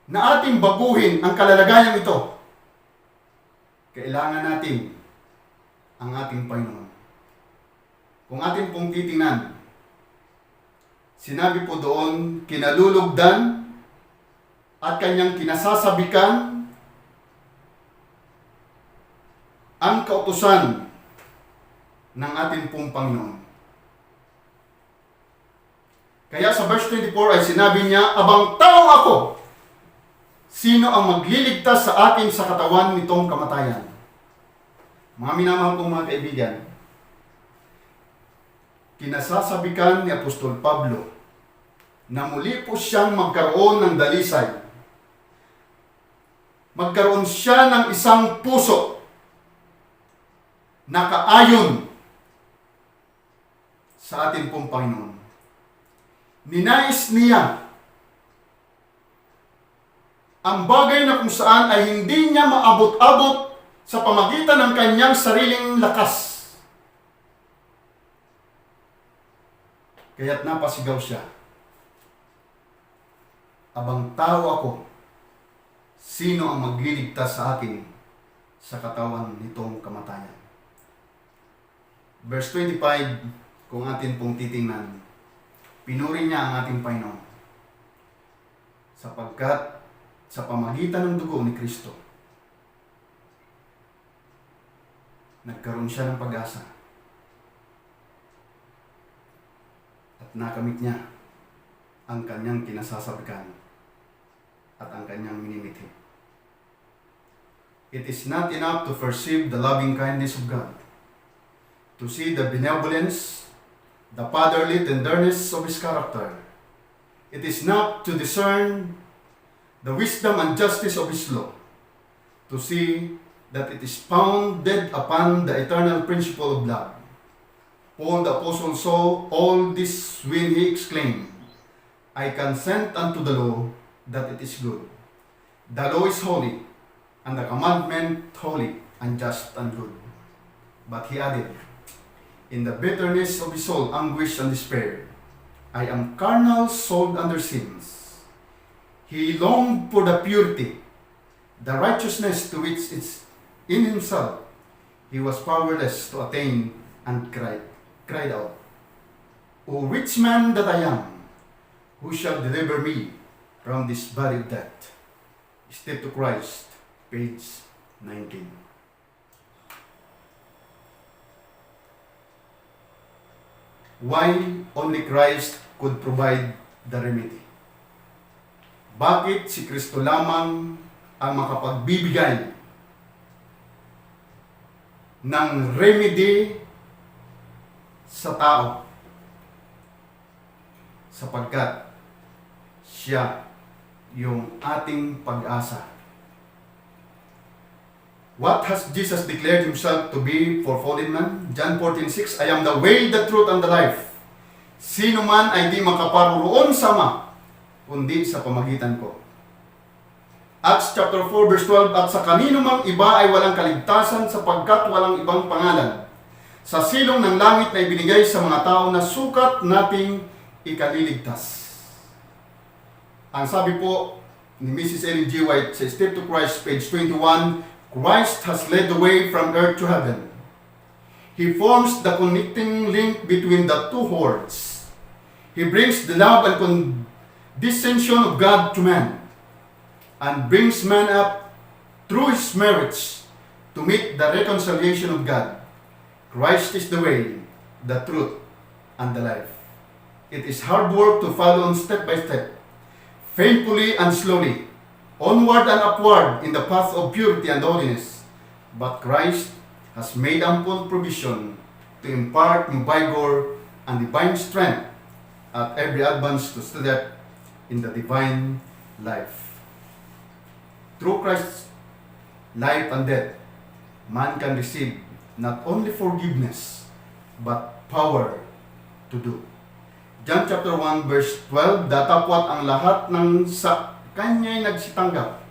na ating baguhin ang kalalagayang ito, kailangan natin ang ating Panginoon. Kung atin pong titingnan, sinabi po doon, kinalulugdan at kanyang kinasasabikan ang kautusan ng ating pong Panginoon. Kaya sa verse 24 ay sinabi niya, abang tao ako, sino ang magliligtas sa akin sa katawan nitong kamatayan? Mga minamahal kong mga kaibigan, kinasasabikan ni Apostol Pablo na muli po siyang magkaroon ng dalisay. Magkaroon siya ng isang puso na kaayon sa ating pong Panginoon. Ninais niya ang bagay na kung saan ay hindi niya maabot-abot sa pamagitan ng kanyang sariling lakas. Kaya't napasigaw siya, "Abang tao ako, sino ang magliligtas sa akin sa katawan nitong kamatayan?" Verse 25, kung atin pong titingnan, pinuri niya ang ating Panginoon sapagkat sa pamagitan ng dugo ni Kristo, nagkaroon siya ng pag-asa at nakamit niya ang kanyang kinasasabikan at ang kanyang minimithi. It is not enough to perceive the loving kindness of God, to see the benevolence, the fatherly tenderness of His character. It is not to discern the wisdom and justice of His law, to see that it is founded upon the eternal principle of love. Paul the Apostle saw all this when he exclaimed, "I consent unto the law that it is good. The law is holy, and the commandment holy and just and good." But he added, in the bitterness of his soul, anguish and despair, "I am carnal, sold under sins." He longed for the purity, the righteousness to which is in himself he was powerless to attain, and cried out, "O rich man that I am, who shall deliver me from this body of death?" Step to Christ, page 19. Why only Christ could provide the remedy? Bakit si Kristo lamang ang makapagbibigay ng remedy sa tao? Sapagkat siya yung ating pag-asa. What has Jesus declared himself to be for fallen man? John 14:6, "I am the way, the truth, and the life. Sino man ay di makaparoon sa Ama, kundi sa pamagitan ko." Acts chapter 4 verse 12, "At sa kanino mang iba ay walang kaligtasan sapagkat walang ibang pangalan sa silong ng langit na ibinigay sa mga tao na sukat nating ikaliligtas." Ang sabi po ni Mrs. Ellen G. White sa Step to Christ, page 21, Christ has led the way from earth to heaven. He forms the connecting link between the two worlds. He brings the love and condescension of God to man, and brings man up through his merits to meet the reconciliation of God. Christ is the way, the truth, and the life. It is hard work to follow on step by step, painfully and slowly, onward and upward in the path of purity and holiness. But Christ has made ample provision to impart new vigor and divine strength at every advance to step in the divine life. Through Christ's life and death, man can receive not only forgiveness, but power to do. John chapter 1 verse 12, "Datapwat ang lahat ng sa kanya'y nagsitanggap,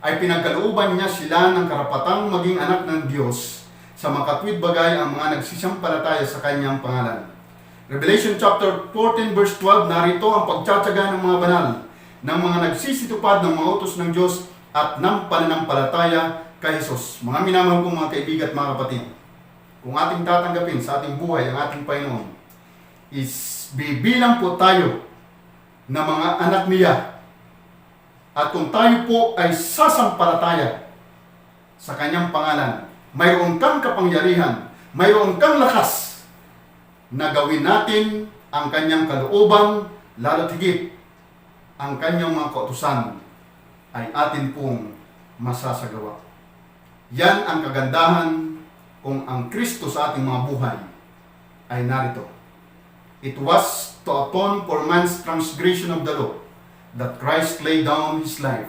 ay pinagkalooban niya sila ng karapatang maging anak ng Diyos, sa makatwid bagay ang mga nagsisampalataya sa kanyang pangalan." Revelation chapter 14 verse 12, "Narito ang pagtsatsaga ng mga banal, ng mga nagsisitupad ng mga utos ng Diyos at ng pananampalataya kay Jesus." Mga minamahal kong mga kaibigan at mga kapatid, kung ating tatanggapin sa ating buhay ang ating Panginoon, is bibilang po tayo na mga anak niya. At kung tayo po ay sasampalataya sa kanyang pangalan, mayroon kang kapangyarihan, mayroon kang lakas na gawin natin ang kanyang kalooban, lalo't higit ang kanyang mga kautusan ay atin pong masasagawa. Yan ang kagandahan kung ang Kristo sa ating mga buhay ay narito. It was to atone for man's transgression of the law that Christ laid down His life.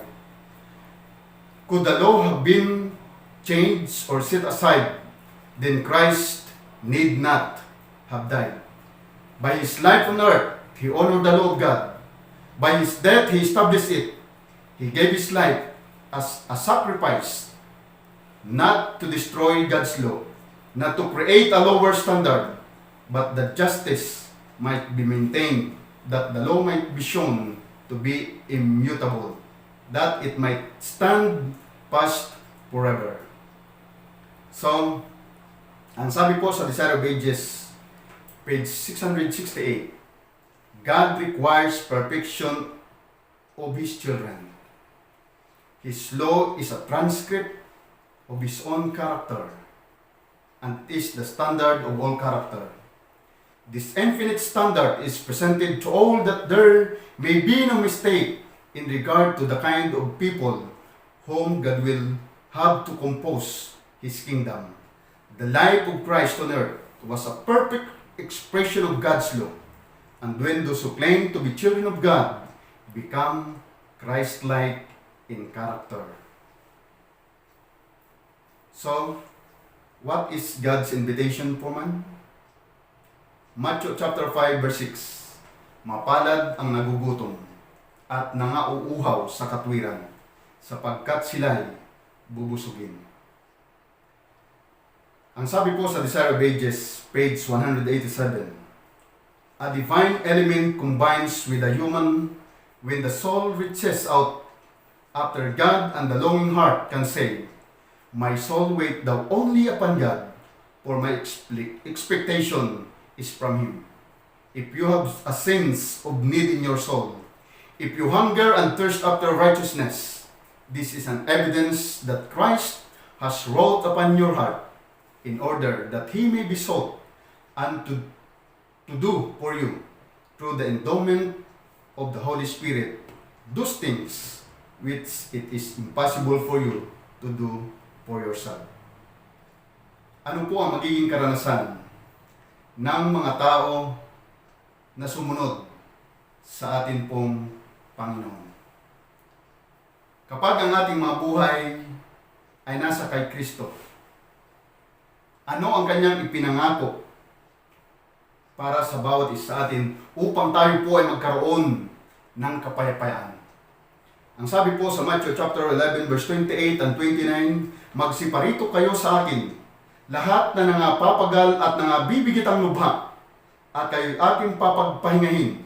Could the law have been changed or set aside, then Christ need not have died. By His life on earth, he honored the law of God. By his death, he established it. He gave his life as a sacrifice, not to destroy God's law, not to create a lower standard, but that justice might be maintained, that the law might be shown to be immutable, that it might stand past forever. So, ang sabi po sa Desire of Ages, page 668, God requires perfection of His children. His law is a transcript of His own character, and is the standard of all character. This infinite standard is presented to all that there may be no mistake in regard to the kind of people whom God will have to compose His kingdom. The life of Christ on earth was a perfect expression of God's law, and when those who claim to be children of God become Christ-like in character. So, what is God's invitation for man? Matthew chapter 5 verse 6, mapalad ang nagugutom at nangauuhaw sa katwiran, sapagkat sila'y bubusugin. Ang sabi po sa Desire of Ages, page 187, a divine element combines with the human when the soul reaches out after God, and the longing heart can say, my soul wait thou only upon God, for my expectation is from Him. If you have a sense of need in your soul, if you hunger and thirst after righteousness, this is an evidence that Christ has wrought upon your heart, in order that He may be sought and to do for you, through the endowment of the Holy Spirit, those things which it is impossible for you to do for yourself. Ano po ang magiging karanasan ng mga tao na sumunod sa atin pong Panginoon? Kapag ang ating mga buhay ay nasa kay Kristo, ano ang kanyang ipinangako para sa bawat isa sa atin upang tayo po ay magkaroon ng kapayapaan? Ang sabi po sa Matthew chapter 11 verse 28 and 29, magsiparito kayo sa akin, lahat na nangapapagal at nangabibigit ang lubha, at kayo aking papagpahingahin.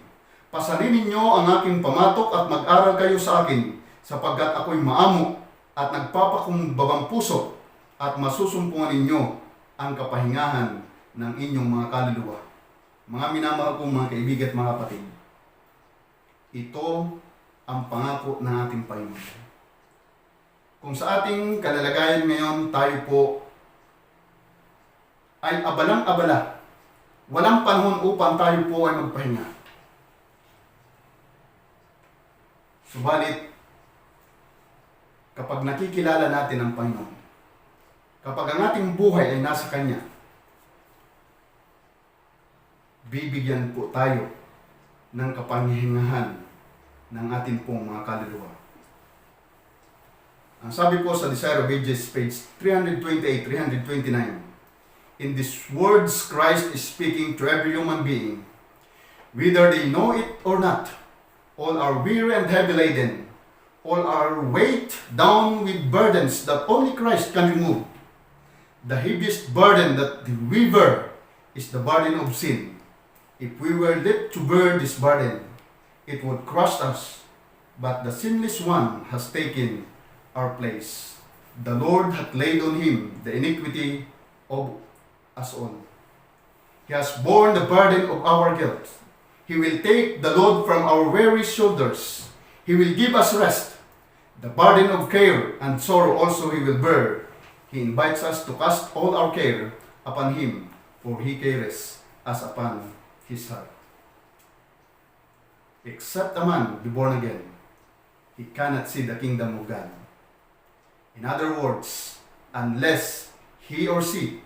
Pasanin ninyo ang aking pamatok at mag-aral kayo sa akin, sapagkat ako'y maamo at nagpapakumbabang puso, at masusumpungan ninyo ang kapahingahan ng inyong mga kaluluwa. Mga minamahal kong mga kaibigan at mga kapatid, ito ang pangako ng ating Panginoon. Kung sa ating kalalagayan ngayon tayo po ay abalang-abala, walang panahon upang tayo po ay magpahinga. Subalit, kapag nakikilala natin ang Panginoon, kapag ang ating buhay ay nasa Kanya, bibigyan po tayo ng kapangyarihan ng ating pong mga kaluluwa. Ang sabi po sa Desire of Ages, page 328, 329, in these words, Christ is speaking to every human being, whether they know it or not. All are weary and heavy laden. All are weighed down with burdens that only Christ can remove. The heaviest burden that we bear is the burden of sin. If we were left to bear this burden, it would crush us, but the sinless one has taken our place. The Lord hath laid on Him the iniquity of us all. He has borne the burden of our guilt. He will take the load from our weary shoulders. He will give us rest. The burden of care and sorrow also He will bear. He invites us to cast all our care upon Him, for He cares as upon His heart. Except a man be born again, he cannot see the kingdom of God. In other words, unless he or she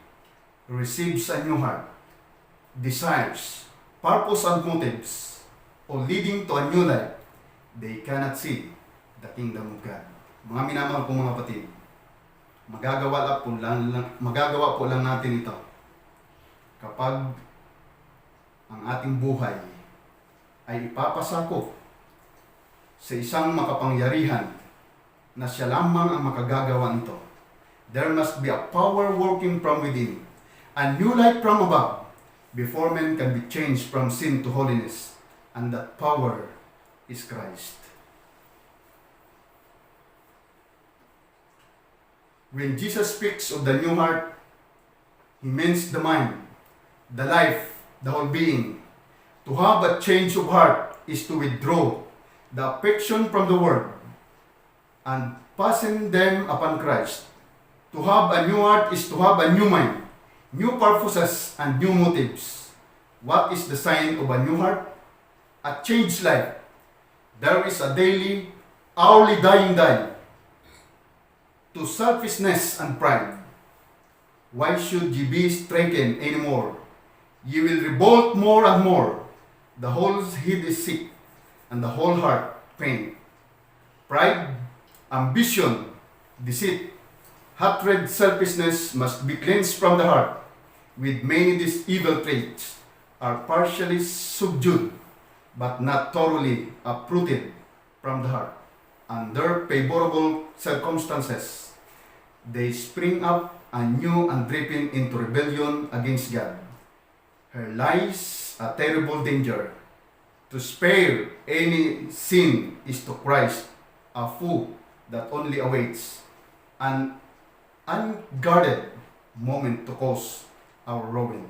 receives a new heart, desires, purpose and motives, or leading to a new life, they cannot see the kingdom of God. Mga minamahal kong mga kapatid, magagawa po lang natin ito kapag ang ating buhay ay ipapasakop sa isang makapangyarihan na siya lamang ang makagagawa nito. There must be a power working from within, a new light from above, before men can be changed from sin to holiness, and that power is Christ. When Jesus speaks of the new heart, He means the mind, the life, the whole being. To have a change of heart is to withdraw the affection from the world and fasten them upon Christ. To have a new heart is to have a new mind, new purposes, and new motives. What is the sign of a new heart? A changed life. There is a daily, hourly dying to selfishness and pride. Why should ye be stricken anymore? Ye will revolt more and more. The whole head is sick, and the whole heart pain. Pride, ambition, deceit, hatred, selfishness must be cleansed from the heart. With many these evil traits are partially subdued, but not thoroughly uprooted from the heart. Under favorable circumstances, they spring up anew and driven into rebellion against God. Here lies a terrible danger. To spare any sin is to Christ a foe that only awaits an unguarded moment to cause our ruin.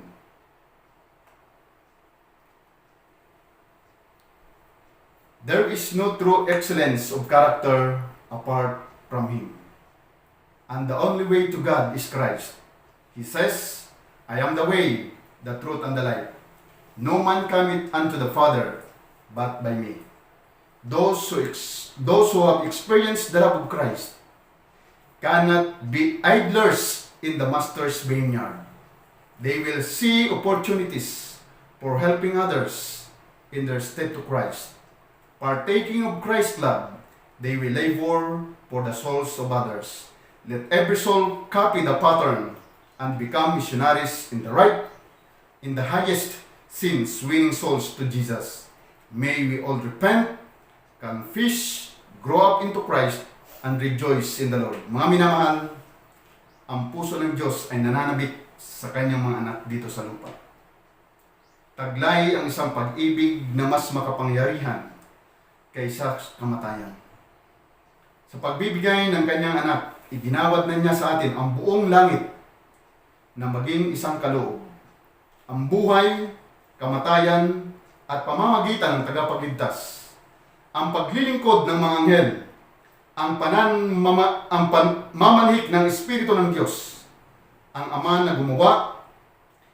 There is no true excellence of character apart from Him. And the only way to God is Christ. He says, I am the way, the truth, and the life. No man cometh unto the Father but by me. Those who have experienced the love of Christ cannot be idlers in the Master's vineyard. They will see opportunities for helping others in their step to Christ. Partaking of Christ's love, they will labor for the souls of others. Let every soul copy the pattern and become missionaries in the highest sins, winning souls to Jesus. May we all repent, confess, grow up into Christ, and rejoice in the Lord. Mga minamahal, ang puso ng Diyos ay nananabik sa kanyang mga anak dito sa lupa. Taglay ang isang pag-ibig na mas makapangyarihan kaysa kamatayan. Sa pagbibigay ng kanyang anak, iginawad na niya sa atin ang buong langit na maging isang kaloob. Ang buhay, kamatayan, at pamamagitan ng tagapagligtas. Ang paglilingkod ng mga anghel, ang mamanhik ng Espiritu ng Diyos, ang Ama na gumawa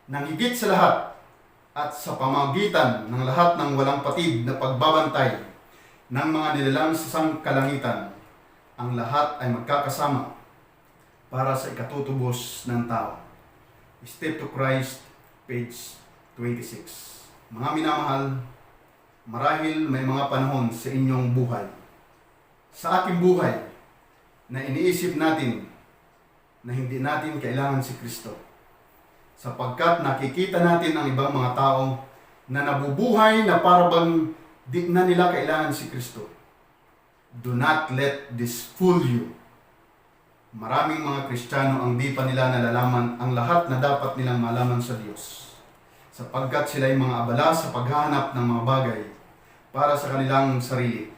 ng higit sa lahat at sa pamamagitan ng lahat ng walang patid na pagbabantay ng mga nilalang sa sangkalangitan. Ang lahat ay magkakasama para sa ikatutubos ng tao. Step to Christ, page 26. Mga minamahal, marahil may mga panahon sa inyong buhay, sa aking buhay, na iniisip natin na hindi natin kailangan si Kristo. Sapagkat nakikita natin ang ibang mga tao na nabubuhay na parabang di na nila kailangan si Kristo. Do not let this fool you. Maraming mga Kristiyano ang di pa nila nalalaman ang lahat na dapat nilang malaman sa Diyos, sapagkat sila ay mga abala sa paghahanap ng mga bagay para sa kanilang sarili,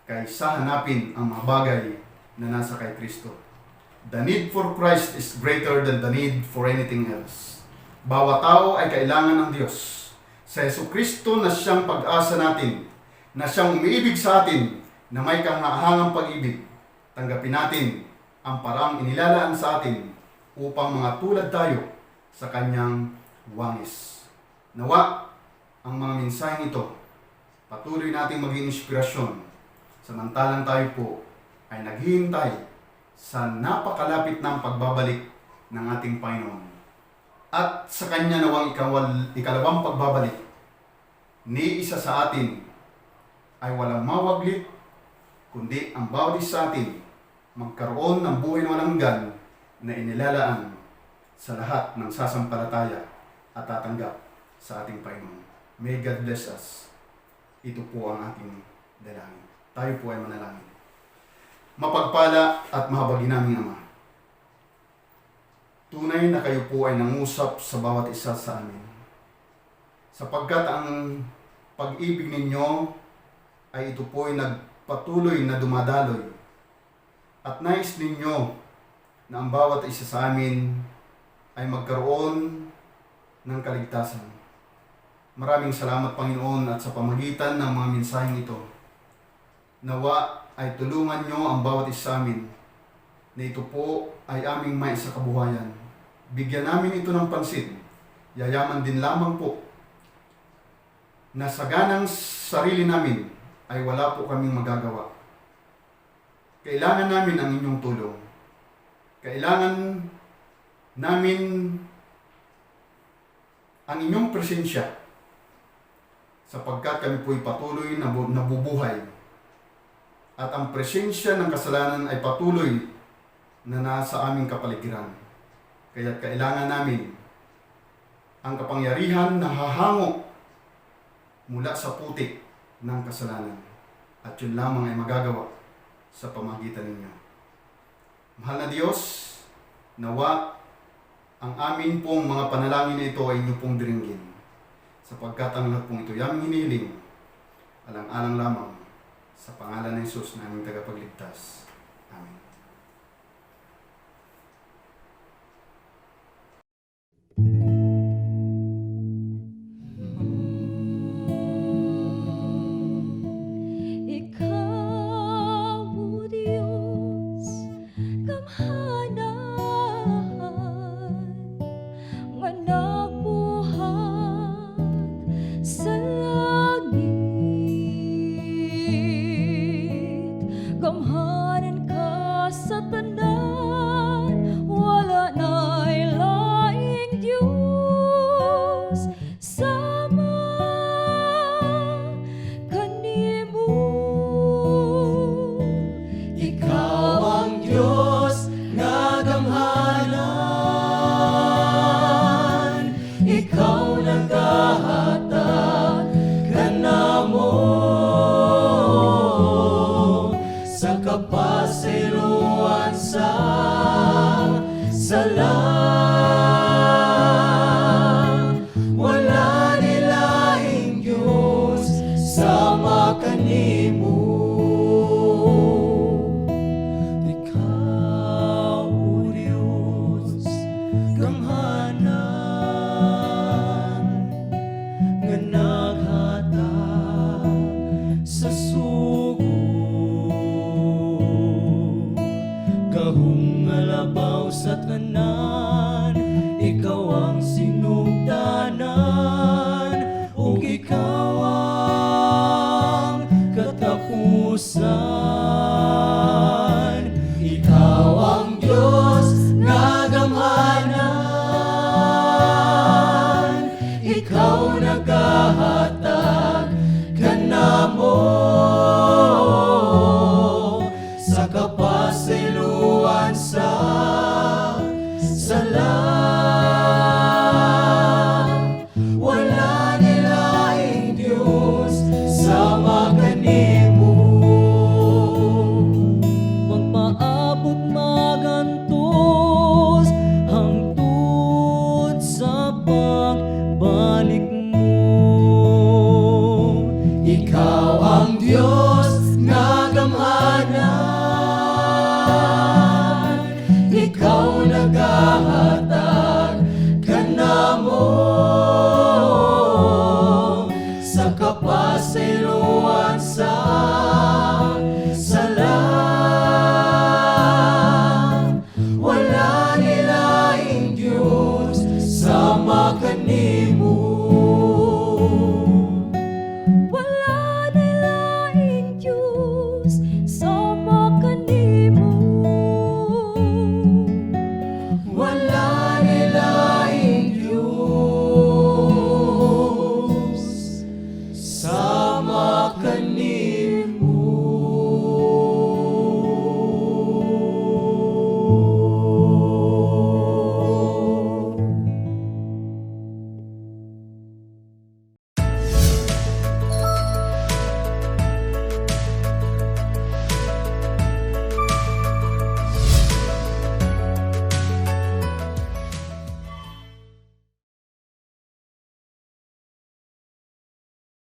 kaysa hanapin ang mga bagay na nasa kay Kristo. The need for Christ is greater than the need for anything else. Bawat tao ay kailangan ng Diyos. Sa Jesucristo na siyang pag-asa natin, na siyang umiibig sa atin, na may kahangahangang pag-ibig, tanggapin natin ang parang inilalaan sa atin upang mga tulad tayo sa kanyang wangis. Nawa, ang mga mensaheng ito, patuloy nating maging inspirasyon, samantalang tayo po ay naghihintay sa napakalapit ng pagbabalik ng ating Panginoon. At sa kanya nawang ikalawang pagbabalik, ni isa sa atin ay walang mawaglit, kundi ang bawat isa sa atin magkaroon ng buhay na walang hanggan na inilalaan sa lahat ng sasampalataya at tatanggap sa ating Panginoon. May God bless us. Ito po ang ating dalangin. Tayo po ay manalangin. Mapagpala at mahabagin naming Ama, tunay na kayo po ay nangusap sa bawat isa sa amin. Sapagkat ang pag-ibig ninyo ay ito po ay nagpatuloy na dumadaloy. At nais ninyo na ang bawat isa sa amin ay magkaroon ng kaligtasan. Maraming salamat, Panginoon, at sa pamagitan ng mga mensaheng ito, nawa ay tulungan nyo ang bawat isa sa amin na ito po ay aming may sa kabuhayan. Bigyan namin ito ng pansin. Yayaman din lamang po na sa ganang sarili namin ay wala po kaming magagawa. Kailangan namin ang inyong tulong. Kailangan namin ang inyong presensya sapagkat kami po'y patuloy na nabubuhay at ang presensya ng kasalanan ay patuloy na nasa aming kapaligiran. Kaya kailangan namin ang kapangyarihan na hahango mula sa putik ng kasalanan. At yun lamang ay magagawa sa pamagitan ninyo. Mahal na Diyos, nawa ang amin pong mga panalangin na ito ay inyo pong diringgin. Sapagkat ang lahat pong ito yaming hinihiling, alang-alang lamang sa pangalan ng Jesus na aming tagapagligtas. Amen. Ikaw, O Diyos, gamhanan, nga nagbuhat sa langit. Gamhanan ka sa tanan, wala na'y laing Diyos sama kanimo. Ikaw ang Diyos nga gamhanan, ikaw naghahatag kanamo sa kapasiruan sa sala. Wala nilaing Diyos sama kanimo. Ikaw, O Diyos, gamhanan, nga naghatag sa sugo. Gahong alabaw sa tanan, ikaw ang sinugdanan, ug ikaw ang katapusan.